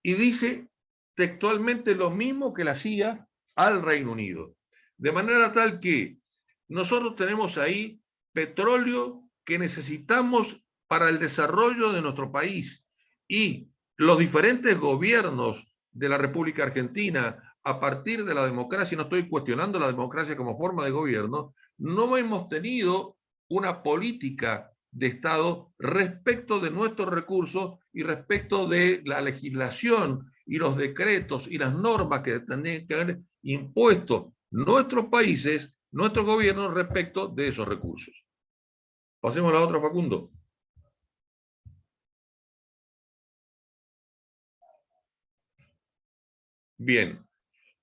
y dice textualmente lo mismo que la CIA al Reino Unido. De manera tal que nosotros tenemos ahí petróleo que necesitamos para el desarrollo de nuestro país, y los diferentes gobiernos de la República Argentina, a partir de la democracia, no estoy cuestionando la democracia como forma de gobierno, no hemos tenido una política de Estado respecto de nuestros recursos y respecto de la legislación y los decretos y las normas que tendrían que haber impuesto nuestros países, nuestros gobiernos respecto de esos recursos. Pasemos a la otra, Facundo. Bien,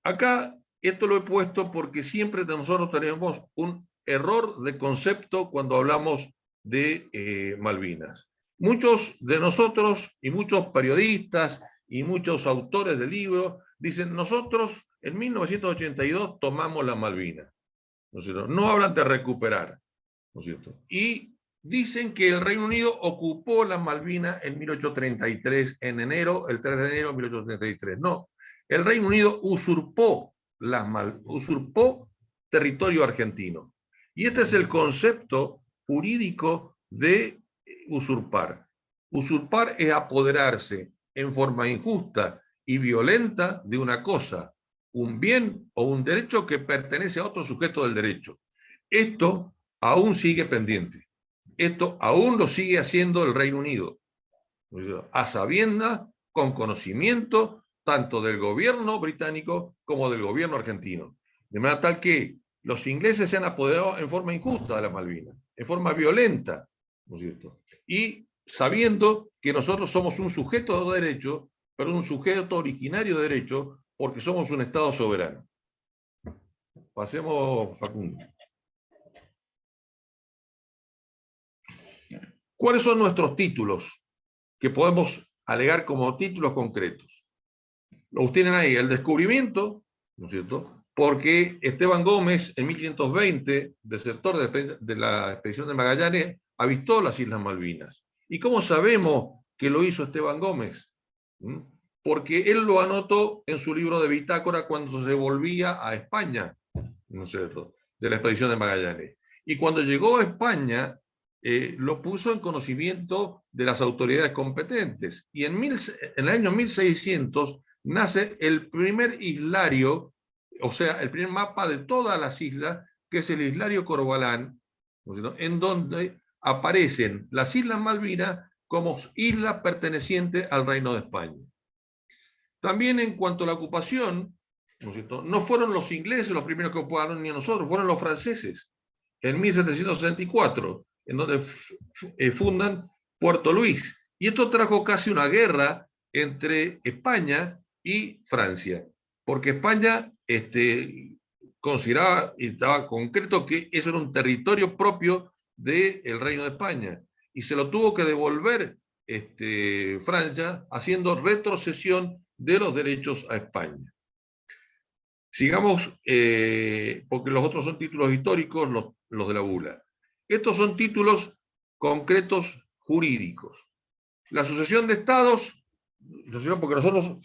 acá esto lo he puesto porque siempre nosotros tenemos un error de concepto cuando hablamos de Malvinas. Muchos de nosotros y muchos periodistas y muchos autores de libros dicen, nosotros en 1982 tomamos las Malvinas, ¿no es cierto? No hablan de recuperar, ¿no es cierto? Y dicen que el Reino Unido ocupó las Malvinas en 1833, en enero, el 3 de enero de 1833. No, el Reino Unido usurpó territorio argentino. Y este es el concepto jurídico de usurpar. Usurpar es apoderarse en forma injusta y violenta de una cosa, un bien o un derecho que pertenece a otro sujeto del derecho. Esto aún sigue pendiente. Esto aún lo sigue haciendo el Reino Unido, a sabiendas, con conocimiento, tanto del gobierno británico como del gobierno argentino. De manera tal que los ingleses se han apoderado en forma injusta de las Malvinas, en forma violenta, ¿no es cierto? Y sabiendo que nosotros somos un sujeto de derecho, pero un sujeto originario de derecho, porque somos un Estado soberano. Pasemos, Facundo. ¿Cuáles son nuestros títulos que podemos alegar como títulos concretos? Los tienen ahí, el descubrimiento, ¿no es cierto? Porque Esteban Gómez, en 1520, desertor de la expedición de Magallanes, avistó las Islas Malvinas. ¿Y cómo sabemos que lo hizo Esteban Gómez? Porque él lo anotó en su libro de bitácora cuando se volvía a España, ¿no es cierto?, de la expedición de Magallanes. Y cuando llegó a España, lo puso en conocimiento de las autoridades competentes. Y en el año 1600 nace el primer islario o sea, el primer mapa de todas las islas, que es el Islario Corbalán, ¿no es cierto?, en donde aparecen las Islas Malvinas como islas pertenecientes al Reino de España. También en cuanto a la ocupación, ¿no es cierto?, no fueron los ingleses los primeros que ocuparon ni a nosotros, fueron los franceses, en 1764, en donde fundan Puerto Luis. Y esto trajo casi una guerra entre España y Francia, porque España consideraba y estaba concreto que eso era un territorio propio del Reino de España, y se lo tuvo que devolver Francia, haciendo retrocesión de los derechos a España. Sigamos, porque los otros son títulos históricos, los de la bula. Estos son títulos concretos jurídicos. La sucesión de estados, porque nosotros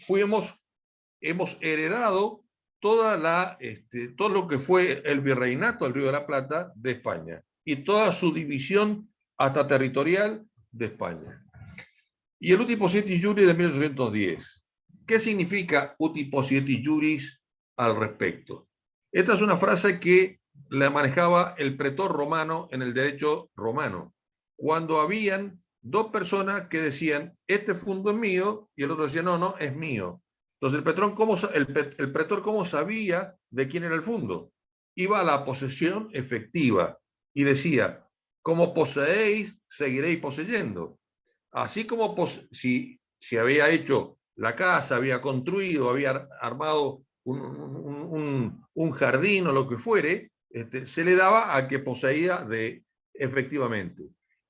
hemos heredado todo lo que fue el virreinato del Río de la Plata de España y toda su división hasta territorial de España. Y el Uti Possidetis Juris de 1810. ¿Qué significa Uti Possidetis Juris al respecto? Esta es una frase que la manejaba el pretor romano en el derecho romano, cuando habían dos personas que decían, este fundo es mío, y el otro decía, no, no, es mío. Entonces el pretor, ¿cómo sabía de quién era el fundo? Iba a la posesión efectiva y decía, como poseéis, seguiréis poseyendo. Así como si había hecho la casa, había construido, había armado un jardín o lo que fuere, se le daba a que poseía efectivamente.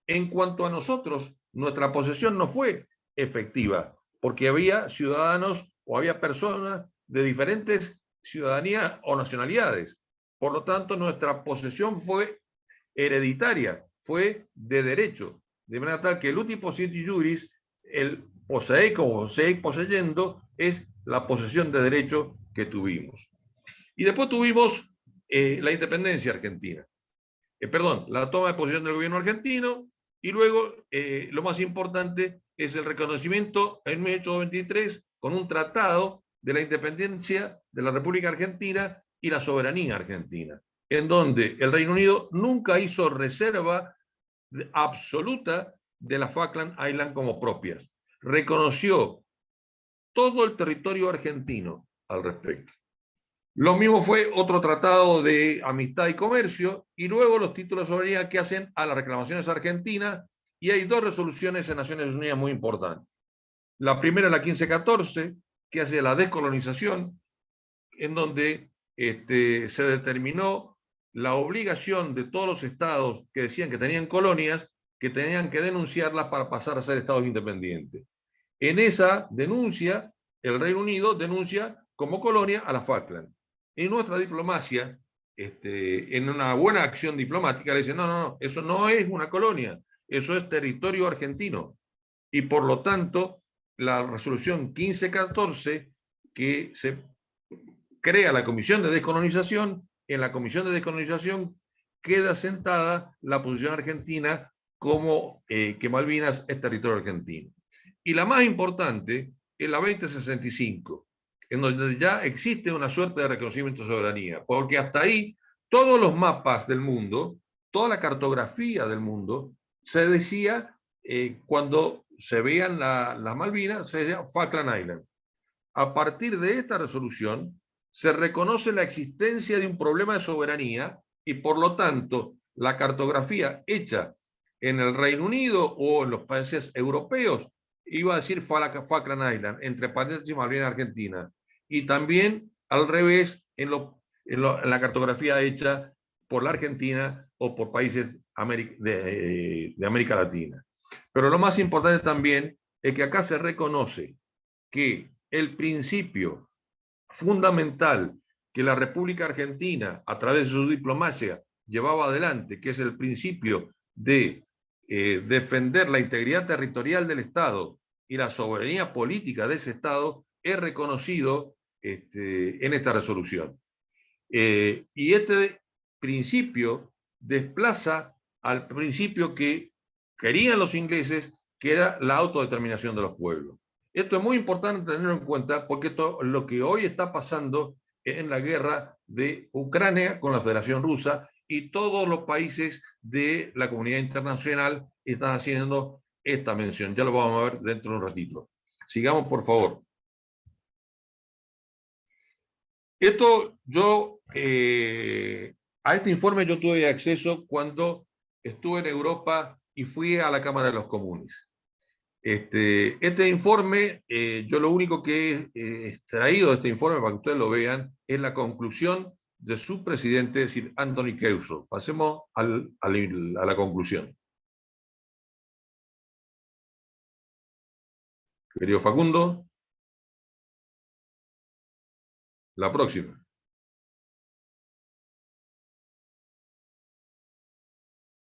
En cuanto a nosotros, nuestra posesión no fue efectiva, porque había ciudadanos o había personas de diferentes ciudadanías o nacionalidades. Por lo tanto, nuestra posesión fue hereditaria, fue de derecho. De manera tal que el Uti Possidetis Juris, el poseer como seguir poseyendo, es la posesión de derecho que tuvimos. Y después tuvimos la independencia argentina. La toma de posesión del gobierno argentino, y luego lo más importante es el reconocimiento en 1823 con un tratado de la independencia de la República Argentina y la soberanía argentina, en donde el Reino Unido nunca hizo reserva absoluta de las Falkland Islands como propias. Reconoció todo el territorio argentino al respecto. Lo mismo fue otro tratado de amistad y comercio, y luego los títulos de soberanía que hacen a las reclamaciones argentinas, y hay dos resoluciones en Naciones Unidas muy importantes. La primera es la 1514, que hace la descolonización, en donde se determinó la obligación de todos los estados que decían que tenían colonias, que tenían que denunciarlas para pasar a ser estados independientes. En esa denuncia, el Reino Unido denuncia como colonia a la Falkland. Y nuestra diplomacia, en una buena acción diplomática, le dice, no, no, no, eso no es una colonia, eso es territorio argentino. Y por lo tanto, la resolución 1514, que se crea la Comisión de Descolonización, en la Comisión de Descolonización queda sentada la posición argentina como que Malvinas es territorio argentino. Y la más importante es la 2065, en donde ya existe una suerte de reconocimiento de soberanía, porque hasta ahí todos los mapas del mundo, toda la cartografía del mundo, se decía, cuando se veían las Malvinas, se decía Falkland Island. A partir de esta resolución, se reconoce la existencia de un problema de soberanía, y por lo tanto, la cartografía hecha en el Reino Unido o en los países europeos iba a decir Falkland Island, entre paréntesis Malvinas Argentina, y también al revés en la cartografía hecha por la Argentina o por países de América Latina. Pero lo más importante también es que acá se reconoce que el principio fundamental que la República Argentina, a través de su diplomacia, llevaba adelante, que es el principio de defender la integridad territorial del Estado y la soberanía política de ese Estado, es reconocido en esta resolución. Y este principio desplaza al principio que querían los ingleses, que era la autodeterminación de los pueblos. Esto es muy importante tenerlo en cuenta, porque esto, lo que hoy está pasando en la guerra de Ucrania con la Federación Rusa, y todos los países de la comunidad internacional están haciendo esta mención. Ya lo vamos a ver dentro de un ratito. Sigamos, por favor. Esto yo, a este informe yo tuve acceso cuando estuve en Europa y fui a la Cámara de los Comunes. Este informe, yo lo único que he extraído de este informe, para que ustedes lo vean, es la conclusión de su presidente, es decir, Anthony Keuso. Pasemos a la conclusión. Querido Facundo. La próxima.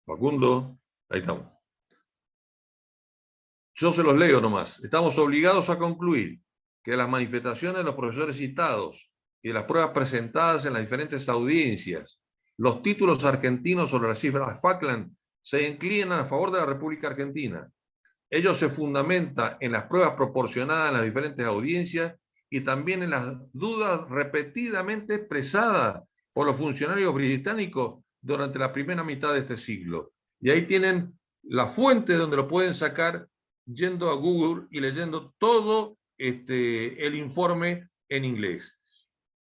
Facundo, ahí estamos. Yo se los leo nomás. Estamos obligados a concluir que las manifestaciones de los profesores citados y de las pruebas presentadas en las diferentes audiencias, los títulos argentinos sobre las cifras Falkland se inclinan a favor de la República Argentina. Ello se fundamenta en las pruebas proporcionadas en las diferentes audiencias y también en las dudas repetidamente expresadas por los funcionarios británicos durante la primera mitad de este siglo. Y ahí tienen la fuente donde lo pueden sacar yendo a Google y leyendo todo el informe en inglés.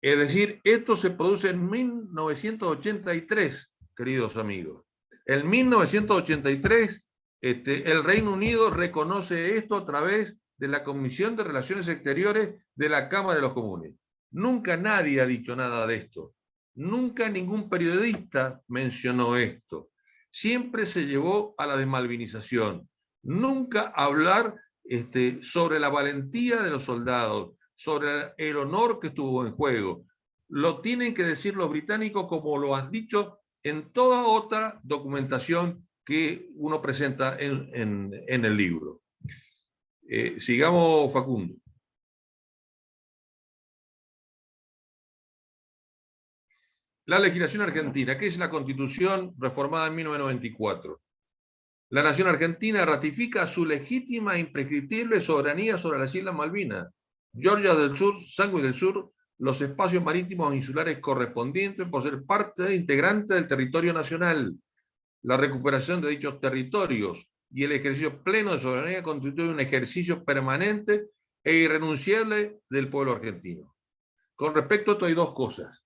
Es decir, esto se produce en 1983, queridos amigos. En 1983, el Reino Unido reconoce esto a través de la Comisión de Relaciones Exteriores de la Cámara de los Comunes. Nunca nadie ha dicho nada de esto. Nunca ningún periodista mencionó esto. Siempre se llevó a la desmalvinización. Nunca hablar sobre la valentía de los soldados, sobre el honor que estuvo en juego. Lo tienen que decir los británicos, como lo han dicho en toda otra documentación que uno presenta en el libro. Sigamos, Facundo. La legislación argentina, que es la Constitución reformada en 1994. La nación argentina ratifica su legítima e imprescriptible soberanía sobre las Islas Malvinas, Georgia del Sur, Sandwich del Sur, los espacios marítimos e insulares correspondientes por ser parte integrante del territorio nacional. La recuperación de dichos territorios y el ejercicio pleno de soberanía constituye un ejercicio permanente e irrenunciable del pueblo argentino. Con respecto a esto hay dos cosas.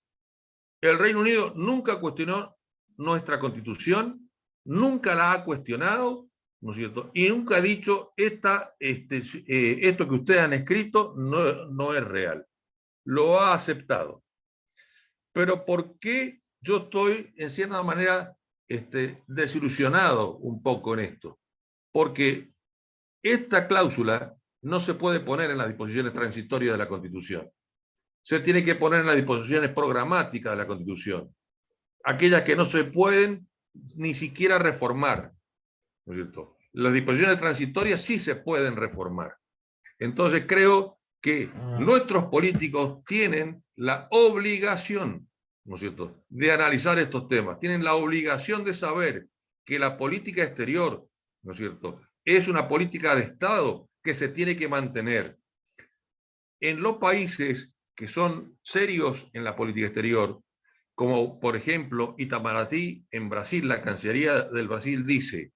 El Reino Unido nunca cuestionó nuestra Constitución, nunca la ha cuestionado, ¿no es cierto? Y nunca ha dicho esto que ustedes han escrito no es real. Lo ha aceptado. Pero ¿por qué yo estoy en cierta manera desilusionado un poco en esto? Porque esta cláusula no se puede poner en las disposiciones transitorias de la Constitución. Se tiene que poner en las disposiciones programáticas de la Constitución. Aquellas que no se pueden ni siquiera reformar, ¿no es cierto? Las disposiciones transitorias sí se pueden reformar. Entonces creo que nuestros políticos tienen la obligación, ¿no es cierto?, de analizar estos temas. Tienen la obligación de saber que la política exterior, ¿no es cierto?, es una política de Estado que se tiene que mantener. En los países que son serios en la política exterior, como por ejemplo Itamaraty en Brasil, la Cancillería del Brasil dice: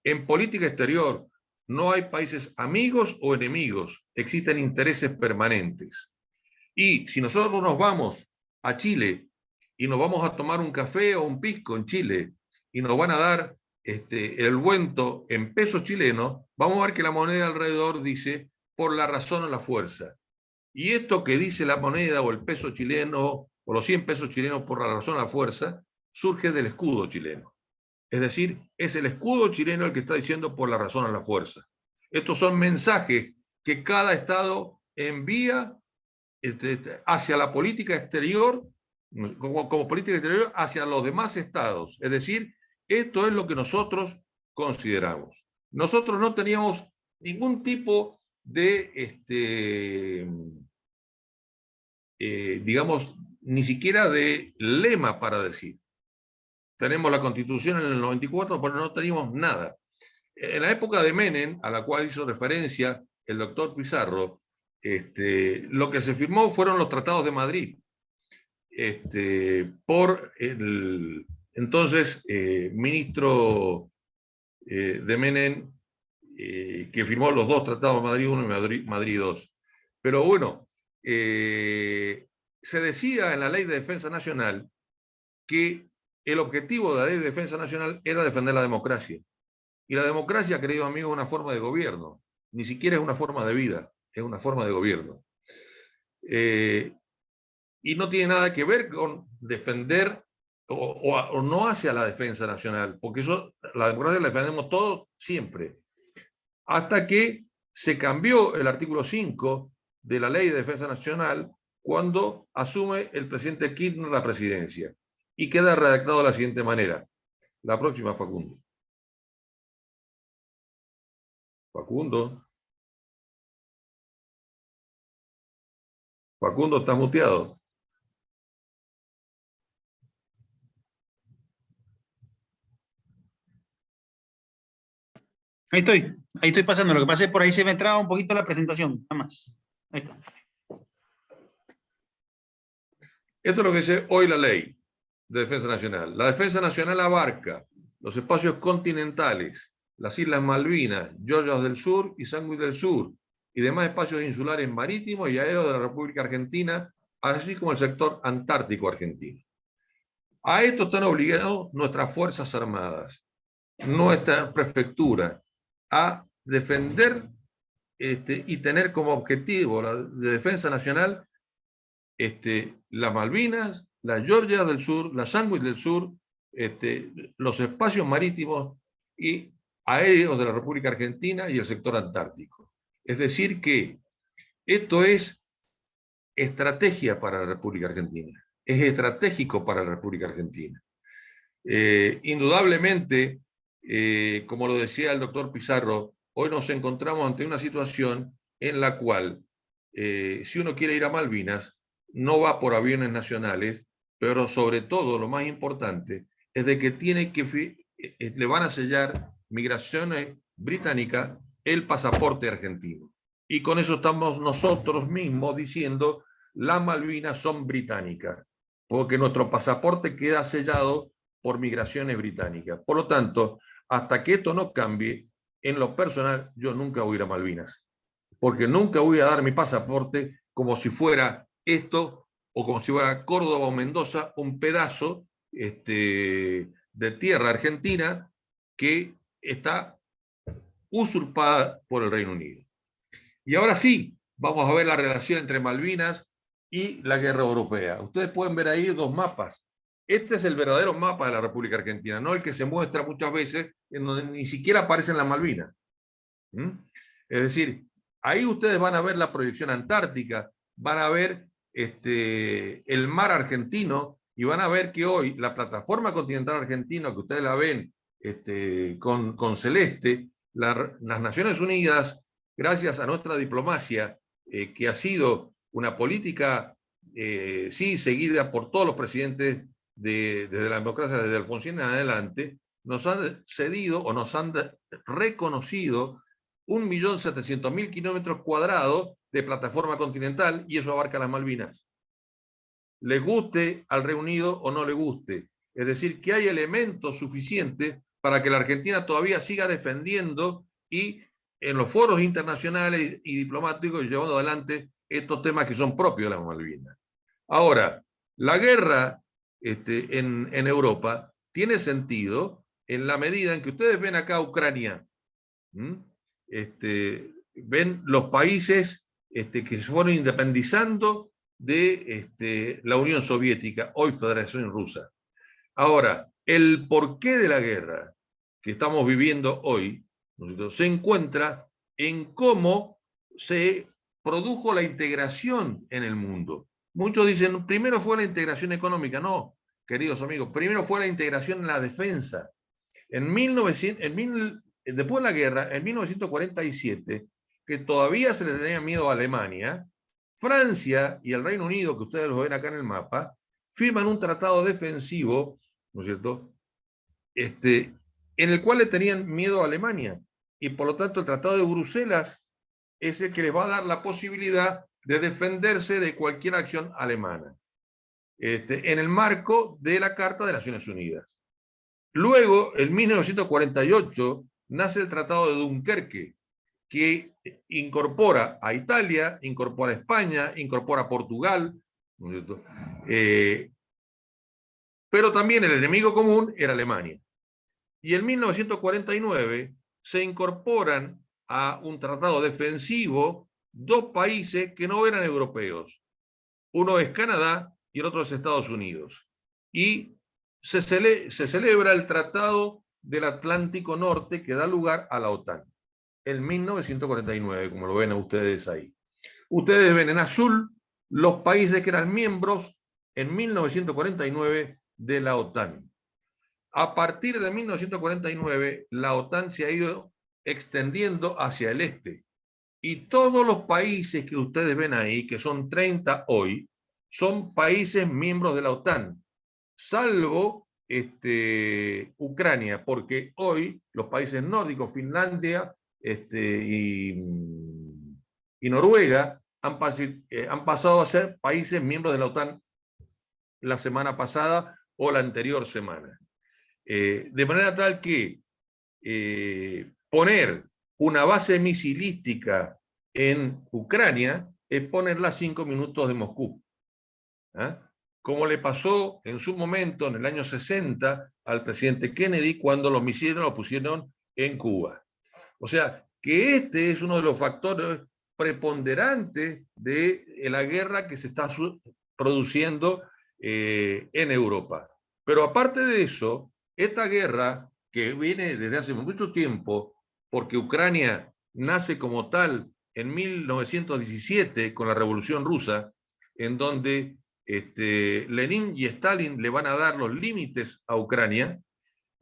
en política exterior no hay países amigos o enemigos, existen intereses permanentes. Y si nosotros nos vamos a Chile y nos vamos a tomar un café o un pisco en Chile y nos van a dar el vuelto en pesos chilenos, vamos a ver que la moneda alrededor dice por la razón o la fuerza. Y esto que dice la moneda o el peso chileno o los 100 pesos chilenos por la razón o la fuerza surge del escudo chileno. Es decir, es el escudo chileno el que está diciendo por la razón o la fuerza. Estos son mensajes que cada Estado envía hacia la política exterior, como política exterior hacia los demás Estados. Es decir, esto es lo que nosotros consideramos. Nosotros no teníamos ningún tipo de, digamos, ni siquiera de lema para decir. Tenemos la Constitución en el 94, pero no teníamos nada. En la época de Menem, a la cual hizo referencia el doctor Pizarro, lo que se firmó fueron los tratados de Madrid. por el entonces ministro de Menem, que firmó los dos tratados, Madrid I y Madrid II. Pero bueno, se decía en la Ley de Defensa Nacional que el objetivo de la Ley de Defensa Nacional era defender la democracia. Y la democracia, querido amigo, es una forma de gobierno. Ni siquiera es una forma de vida, es una forma de gobierno. Y no tiene nada que ver con defender o no hacia la defensa nacional, porque eso, la democracia la defendemos todos siempre. Hasta que se cambió el artículo 5 de la Ley de Defensa Nacional cuando asume el presidente Kirchner la presidencia. Y queda redactado de la siguiente manera. La próxima, Facundo. Facundo. Facundo, estás muteado. Ahí estoy pasando. Lo que pasa es que por ahí se me traba un poquito la presentación, nada más. Ahí está. Esto es lo que dice hoy la ley de defensa nacional. La defensa nacional abarca los espacios continentales, las Islas Malvinas, Georgias del Sur y Sandwich del Sur, y demás espacios insulares marítimos y aéreos de la República Argentina, así como el sector antártico argentino. A esto están obligados nuestras Fuerzas Armadas, nuestra prefectura, a defender y tener como objetivo de defensa nacional las Malvinas, las Georgias del Sur, las Sandwich del Sur, los espacios marítimos y aéreos de la República Argentina y el sector antártico. Es decir que esto es estrategia para la República Argentina, es estratégico para la República Argentina. Indudablemente, como lo decía el doctor Pizarro, hoy nos encontramos ante una situación en la cual, si uno quiere ir a Malvinas, no va por aviones nacionales, pero sobre todo, lo más importante, es de que le van a sellar Migraciones Británicas el pasaporte argentino. Y con eso estamos nosotros mismos diciendo, las Malvinas son británicas, porque nuestro pasaporte queda sellado por Migraciones Británicas. Por lo tanto, hasta que esto no cambie, en lo personal, yo nunca voy a ir a Malvinas, porque nunca voy a dar mi pasaporte como si fuera esto, o como si fuera Córdoba o Mendoza, un pedazo de tierra argentina que está usurpada por el Reino Unido. Y ahora sí, vamos a ver la relación entre Malvinas y la guerra europea. Ustedes pueden ver ahí dos mapas. Este es el verdadero mapa de la República Argentina, no el que se muestra muchas veces en donde ni siquiera aparecen las Malvinas. Es decir, ahí ustedes van a ver la proyección antártica, van a ver el mar argentino y van a ver que hoy la plataforma continental argentina, que ustedes la ven con celeste, las Naciones Unidas, gracias a nuestra diplomacia, que ha sido una política, sí, seguida por todos los presidentes desde la democracia, desde Alfonsín en adelante, nos han cedido o nos han reconocido 1.700.000 kilómetros cuadrados de plataforma continental, y eso abarca las Malvinas. Le guste al Reino Unido o no le guste. Es decir, que hay elementos suficientes para que la Argentina todavía siga defendiendo y en los foros internacionales y diplomáticos llevando adelante estos temas que son propios de las Malvinas. Ahora, la guerra en Europa tiene sentido en la medida en que ustedes ven acá Ucrania, ven los países que se fueron independizando de la Unión Soviética, hoy Federación Rusa. Ahora, el porqué de la guerra que estamos viviendo hoy se encuentra en cómo se produjo la integración en el mundo. Muchos dicen, primero fue la integración económica. No, queridos amigos, primero fue la integración en la defensa. Después de la guerra, en 1947, que todavía se le tenía miedo a Alemania, Francia y el Reino Unido, que ustedes lo ven acá en el mapa, firman un tratado defensivo, ¿no es cierto?, en el cual le tenían miedo a Alemania. Y por lo tanto el Tratado de Bruselas es el que les va a dar la posibilidad de defenderse de cualquier acción alemana. en el marco de la Carta de Naciones Unidas. Luego, en 1948, nace el Tratado de Dunkerque, que incorpora a Italia, incorpora a España, incorpora a Portugal, ¿no es cierto? Pero también el enemigo común era Alemania. Y en 1949 se incorporan a un tratado defensivo dos países que no eran europeos. Uno es Canadá y el otro es Estados Unidos. Y se celebra el Tratado del Atlántico Norte que da lugar a la OTAN. En 1949, como lo ven ustedes ahí. Ustedes ven en azul los países que eran miembros en 1949 de la OTAN. A partir de 1949, la OTAN se ha ido extendiendo hacia el este. Y todos los países que ustedes ven ahí, que son 30 hoy, son países miembros de la OTAN, salvo Ucrania, porque hoy los países nórdicos, Finlandia y Noruega, han pasado a ser países miembros de la OTAN la semana pasada o la anterior semana. De manera tal que poner una base misilística en Ucrania es ponerla a 5 minutos de Moscú. ¿Ah? Como le pasó en su momento, en el año 60, al presidente Kennedy, cuando los misiles los pusieron en Cuba. O sea, que este es uno de los factores preponderantes de la guerra que se está produciendo en Europa. Pero aparte de eso, esta guerra que viene desde hace mucho tiempo, porque Ucrania nace como tal en 1917 con la Revolución Rusa, en donde Lenin y Stalin le van a dar los límites a Ucrania,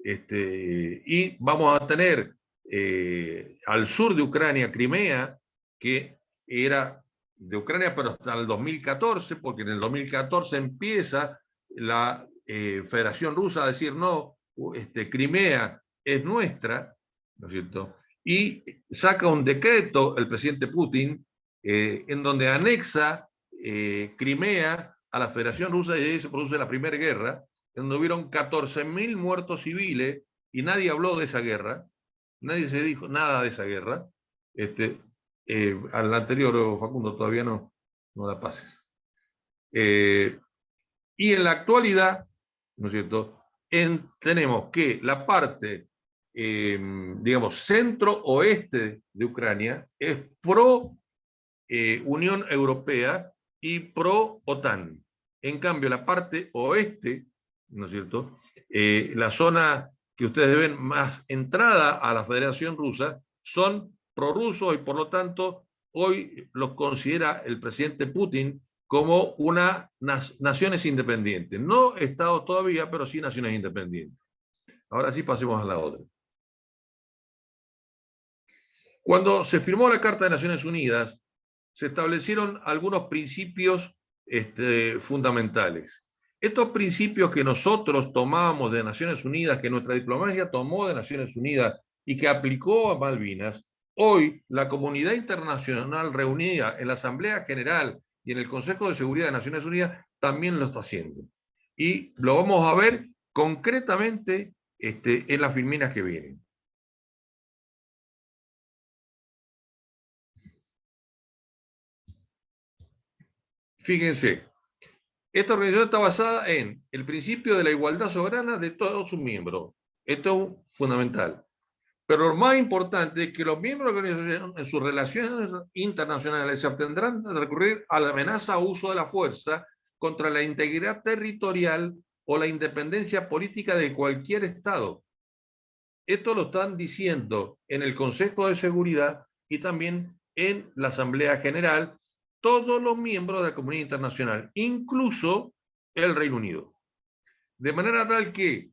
y vamos a tener al sur de Ucrania, Crimea, que era de Ucrania, pero hasta el 2014, porque en el 2014 empieza la Federación Rusa a decir, no, Crimea es nuestra, ¿no es cierto? Y saca un decreto el presidente Putin en donde anexa Crimea a la Federación Rusa, y ahí se produce la Primera Guerra, en donde hubieron 14.000 muertos civiles y nadie habló de esa guerra, nadie se dijo nada de esa guerra. Al anterior, Facundo, todavía no la pases. Y en la actualidad, ¿no es cierto?, tenemos que la parte, digamos, centro-oeste de Ucrania es pro Unión Europea y pro OTAN. En cambio, la parte oeste, ¿no es cierto?, la zona que ustedes ven más entrada a la Federación Rusa, son prorrusos y por lo tanto hoy los considera el presidente Putin como naciones independientes. No estados todavía, pero sí naciones independientes. Ahora sí pasemos a la otra. Cuando se firmó la Carta de Naciones Unidas, se establecieron algunos principios fundamentales. Estos principios que nosotros tomamos de Naciones Unidas, que nuestra diplomacia tomó de Naciones Unidas y que aplicó a Malvinas, hoy la comunidad internacional reunida en la Asamblea General y en el Consejo de Seguridad de Naciones Unidas también lo está haciendo. Y lo vamos a ver concretamente en las filminas que vienen. Fíjense, esta organización está basada en el principio de la igualdad soberana de todos sus miembros. Esto es fundamental. Pero lo más importante es que los miembros de la organización en sus relaciones internacionales se abstendrán de recurrir a la amenaza o uso de la fuerza contra la integridad territorial o la independencia política de cualquier Estado. Esto lo están diciendo en el Consejo de Seguridad y también en la Asamblea General todos los miembros de la comunidad internacional, incluso el Reino Unido. De manera tal que,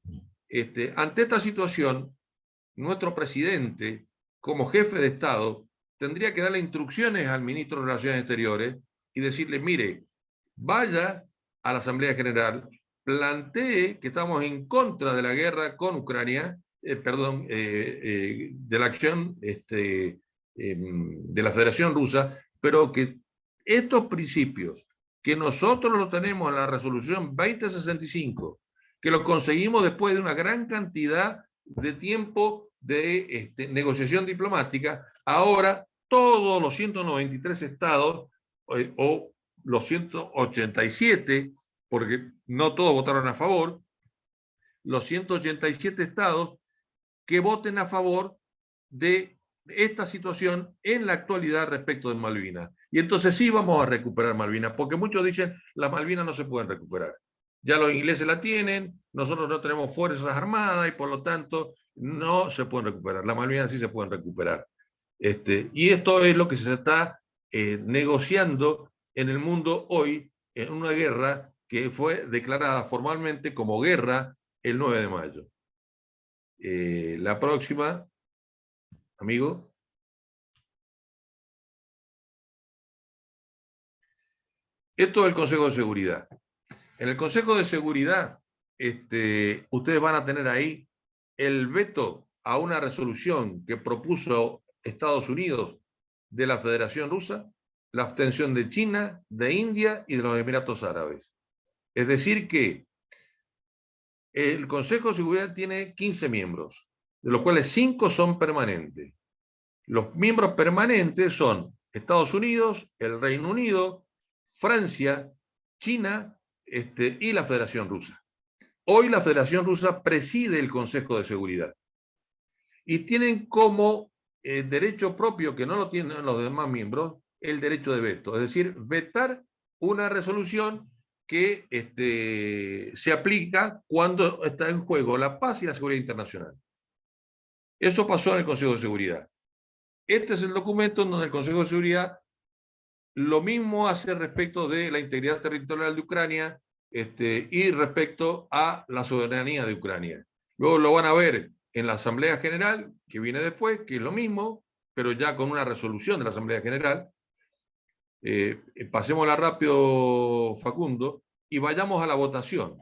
ante esta situación, nuestro presidente, como jefe de Estado, tendría que darle instrucciones al ministro de Relaciones Exteriores y decirle, mire, vaya a la Asamblea General, plantee que estamos en contra de la guerra con Ucrania, de la acción de la Federación Rusa, pero que estos principios que nosotros lo tenemos en la resolución 2065, que lo conseguimos después de una gran cantidad de tiempo de negociación diplomática. Ahora todos los 193 estados o los 187, porque no todos votaron a favor, los 187 estados que voten a favor de esta situación en la actualidad respecto de Malvinas. Y entonces sí vamos a recuperar Malvinas, porque muchos dicen las Malvinas no se pueden recuperar. Ya los ingleses la tienen, nosotros no tenemos fuerzas armadas y por lo tanto no se pueden recuperar. Las Malvinas sí se pueden recuperar. Y esto es lo que se está negociando en el mundo hoy en una guerra que fue declarada formalmente como guerra el 9 de mayo. La próxima, amigo. Esto es el Consejo de Seguridad. En el Consejo de Seguridad, ustedes van a tener ahí el veto a una resolución que propuso Estados Unidos de la Federación Rusa, la abstención de China, de India y de los Emiratos Árabes. Es decir que el Consejo de Seguridad tiene 15 miembros, de los cuales 5 son permanentes. Los miembros permanentes son Estados Unidos, el Reino Unido, Francia, China y la Federación Rusa. Hoy la Federación Rusa preside el Consejo de Seguridad y tienen como derecho propio, que no lo tienen los demás miembros, el derecho de veto, es decir, vetar una resolución que se aplica cuando está en juego la paz y la seguridad internacional. Eso pasó en el Consejo de Seguridad. Este es el documento donde el Consejo de Seguridad lo mismo hace respecto de la integridad territorial de Ucrania y respecto a la soberanía de Ucrania. Luego lo van a ver en la Asamblea General, que viene después, que es lo mismo, pero ya con una resolución de la Asamblea General. Pasémosla rápido, Facundo, y vayamos a la votación,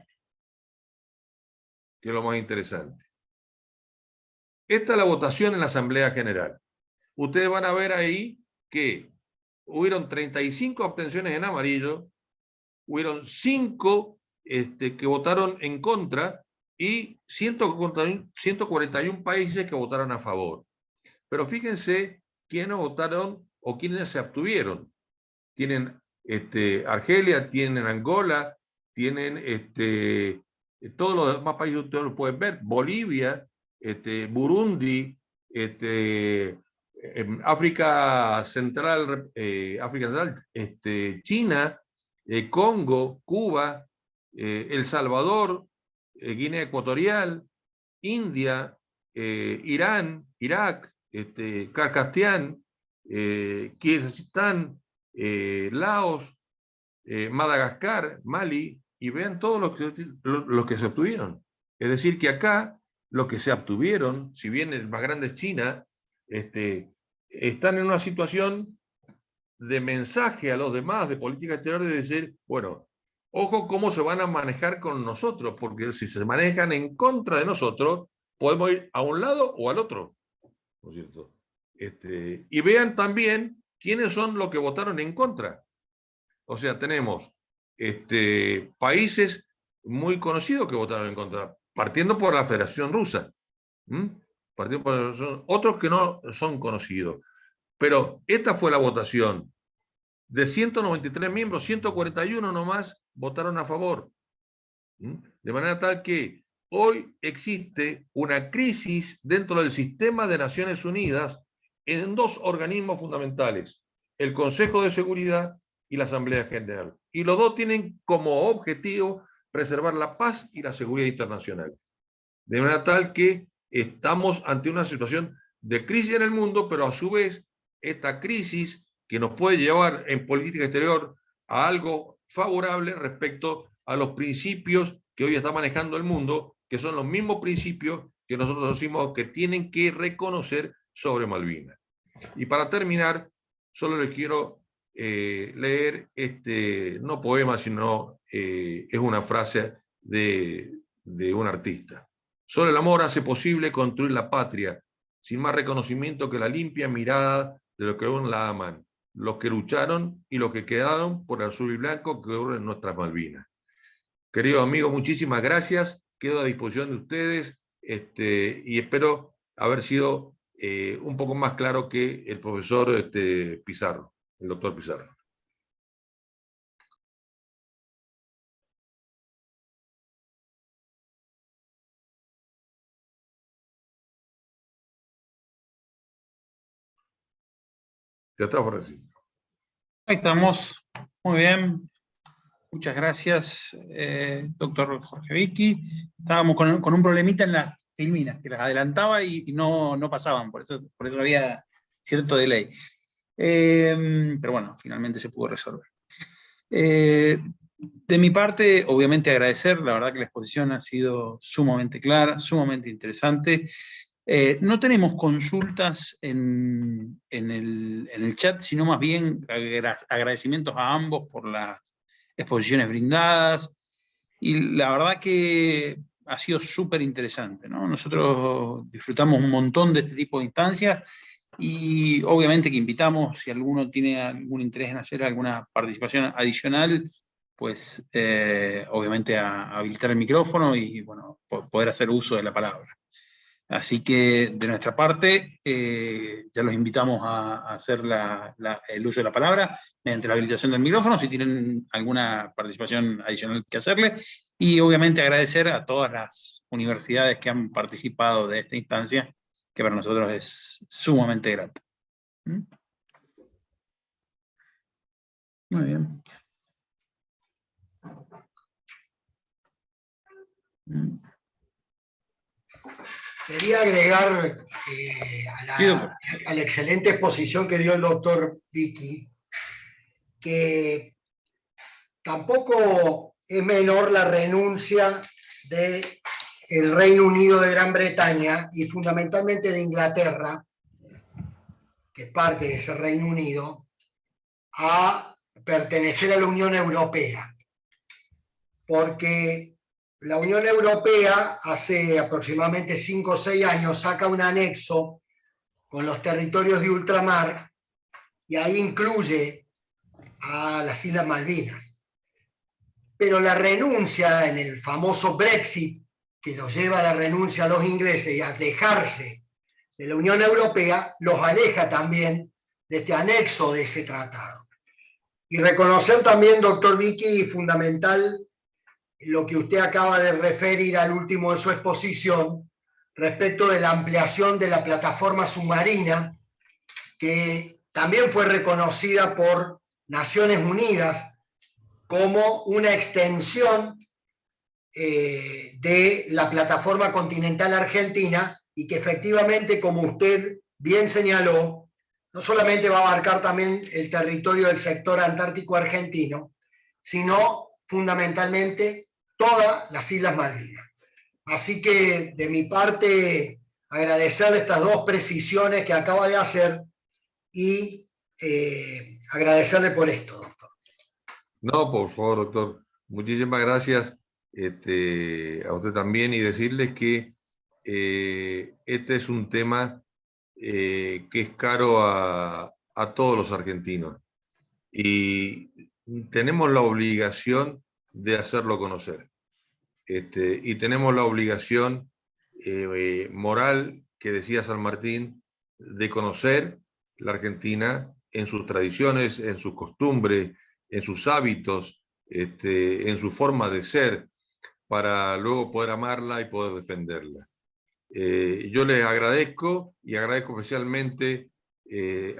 que es lo más interesante. Esta es la votación en la Asamblea General. Ustedes van a ver ahí que hubieron 35 abstenciones en amarillo, hubieron 5 que votaron en contra y 141 países que votaron a favor. Pero fíjense quiénes votaron o quiénes se abstuvieron. Tienen Argelia, tienen Angola, tienen todos los demás países, ustedes lo pueden ver, Bolivia, Burundi, África Central, China, Congo, Cuba, El Salvador, Guinea Ecuatorial, India, Irán, Irak, Kazajstán, Kirguistán, Laos, Madagascar, Mali, y vean todos los que se obtuvieron. Es decir, que acá los que se abstuvieron, si bien el más grande es China, están en una situación de mensaje a los demás de política exterior de decir, bueno, ojo cómo se van a manejar con nosotros, porque si se manejan en contra de nosotros, podemos ir a un lado o al otro, ¿no es cierto? Y vean también quiénes son los que votaron en contra. O sea, tenemos países muy conocidos que votaron en contra, partiendo por la Federación Rusa. Otros que no son conocidos. Pero esta fue la votación. De 193 miembros, 141 nomás votaron a favor. De manera tal que hoy existe una crisis dentro del sistema de Naciones Unidas en 2 organismos fundamentales, el Consejo de Seguridad y la Asamblea General. Y los 2 tienen como objetivo preservar la paz y la seguridad internacional. De manera tal que estamos ante una situación de crisis en el mundo, pero a su vez esta crisis que nos puede llevar en política exterior a algo favorable respecto a los principios que hoy está manejando el mundo, que son los mismos principios que nosotros decimos que tienen que reconocer sobre Malvinas. Y para terminar, solo les quiero leer no poema, sino es una frase de un artista. Solo el amor hace posible construir la patria, sin más reconocimiento que la limpia mirada de los que aún la aman. los que lucharon y los que quedaron por el azul y blanco que hubo en nuestras Malvinas. Queridos amigos, muchísimas gracias. Quedo a disposición de ustedes y espero haber sido un poco más claro que el profesor Pizarro, el doctor Pizarro. Ya está, Francisco. Ahí estamos. Muy bien. Muchas gracias, doctor Jorge Vicky. Estábamos con un problemita en las filminas, que las adelantaba y no pasaban, por eso había cierto delay. Pero bueno, finalmente se pudo resolver. De mi parte, obviamente agradecer, la verdad que la exposición ha sido sumamente clara, sumamente interesante. No tenemos consultas en el chat, sino más bien agradecimientos a ambos por las exposiciones brindadas, y la verdad que ha sido súper interesante, ¿no? Nosotros disfrutamos un montón de este tipo de instancias, y obviamente que invitamos, si alguno tiene algún interés en hacer alguna participación adicional, pues obviamente a habilitar el micrófono y bueno, poder hacer uso de la palabra. Así que de nuestra parte, ya los invitamos a hacer el uso de la palabra mediante la habilitación del micrófono, si tienen alguna participación adicional que hacerle, y obviamente agradecer a todas las universidades que han participado de esta instancia, que para nosotros es sumamente grata. Muy bien. Quería agregar a la excelente exposición que dio el doctor Vicky, que tampoco es menor la renuncia del Reino Unido de Gran Bretaña y fundamentalmente de Inglaterra, que es parte de ese Reino Unido, a pertenecer a la Unión Europea. Porque la Unión Europea hace aproximadamente 5 o 6 años saca un anexo con los territorios de ultramar y ahí incluye a las Islas Malvinas. Pero la renuncia en el famoso Brexit, que los lleva a la renuncia a los ingleses y a alejarse de la Unión Europea, los aleja también de este anexo de ese tratado. Y reconocer también, doctor Vicky, fundamental lo que usted acaba de referir al último de su exposición respecto de la ampliación de la plataforma submarina, que también fue reconocida por Naciones Unidas como una extensión de la plataforma continental argentina, y que efectivamente, como usted bien señaló, no solamente va a abarcar también el territorio del sector antártico argentino, sino fundamentalmente todas las Islas Malvinas. Así que de mi parte, agradecerle estas 2 precisiones que acaba de hacer y agradecerle por esto, doctor. No, por favor, doctor. Muchísimas gracias a usted también, y decirles que este es un tema que es caro a todos los argentinos, y tenemos la obligación de hacerlo conocer. Y tenemos la obligación moral, que decía San Martín, de conocer la Argentina en sus tradiciones, en sus costumbres, en sus hábitos, en su forma de ser, para luego poder amarla y poder defenderla. Yo les agradezco, y agradezco especialmente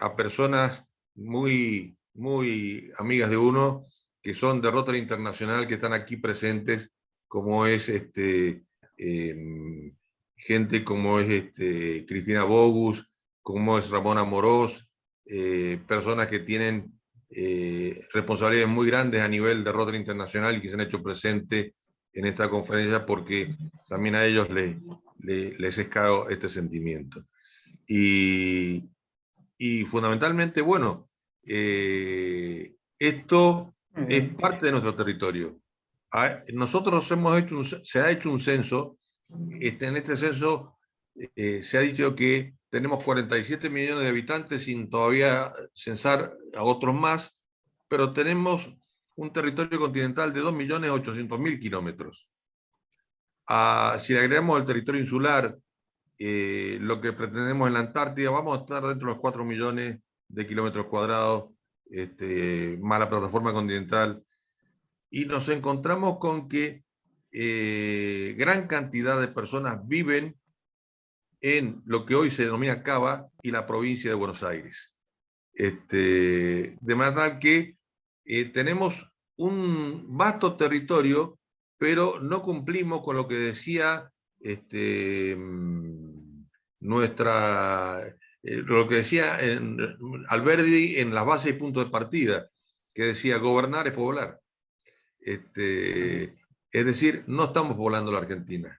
a personas muy amigas de uno, que son de Rotary Internacional, que están aquí presentes, como es gente como es Cristina Bogus, como es Ramón Amorós, personas que tienen responsabilidades muy grandes a nivel de Rotary Internacional y que se han hecho presentes en esta conferencia, porque también a ellos les es caro este sentimiento. Y fundamentalmente, bueno, esto es parte de nuestro territorio. Nosotros se ha hecho un censo. En este censo se ha dicho que tenemos 47 millones de habitantes sin todavía censar a otros más, pero tenemos un territorio continental de 2.800.000 kilómetros. Si le agregamos el territorio insular, lo que pretendemos en la Antártida, vamos a estar dentro de los 4 millones de kilómetros cuadrados, más la plataforma continental, y nos encontramos con que gran cantidad de personas viven en lo que hoy se denomina Cava y la provincia de Buenos Aires. De manera que tenemos un vasto territorio, pero no cumplimos con lo que decía lo que decía Alberdi en las bases y puntos de partida, que decía gobernar es poblar. Es decir, no estamos poblando la Argentina.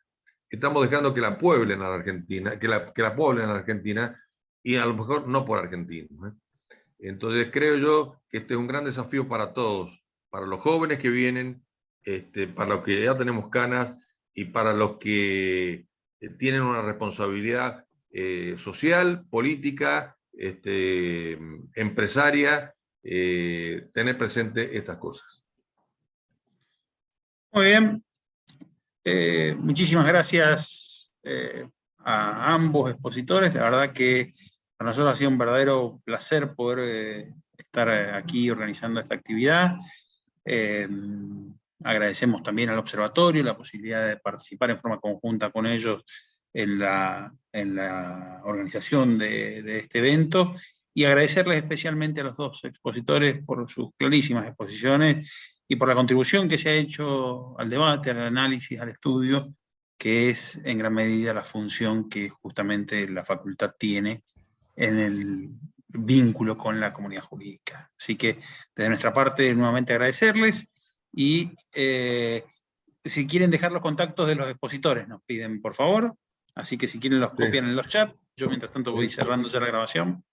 Estamos dejando que la pueblen a la Argentina, que la pueblen a la Argentina, y a lo mejor no por argentinos. Entonces creo yo que este es un gran desafío para todos, para los jóvenes que vienen, para los que ya tenemos canas y para los que tienen una responsabilidad social, política, empresaria, tener presente estas cosas. Muy bien. Muchísimas gracias a ambos expositores. La verdad que para nosotros ha sido un verdadero placer poder estar aquí organizando esta actividad. Agradecemos también al observatorio la posibilidad de participar en forma conjunta con ellos en la organización de este evento, y agradecerles especialmente a los dos expositores por sus clarísimas exposiciones y por la contribución que se ha hecho al debate, al análisis, al estudio, que es en gran medida la función que justamente la facultad tiene en el vínculo con la comunidad jurídica. Así que desde nuestra parte nuevamente agradecerles, y si quieren dejar los contactos de los expositores nos piden por favor, así que si quieren los copian en los chats. Yo mientras tanto voy cerrando ya la grabación.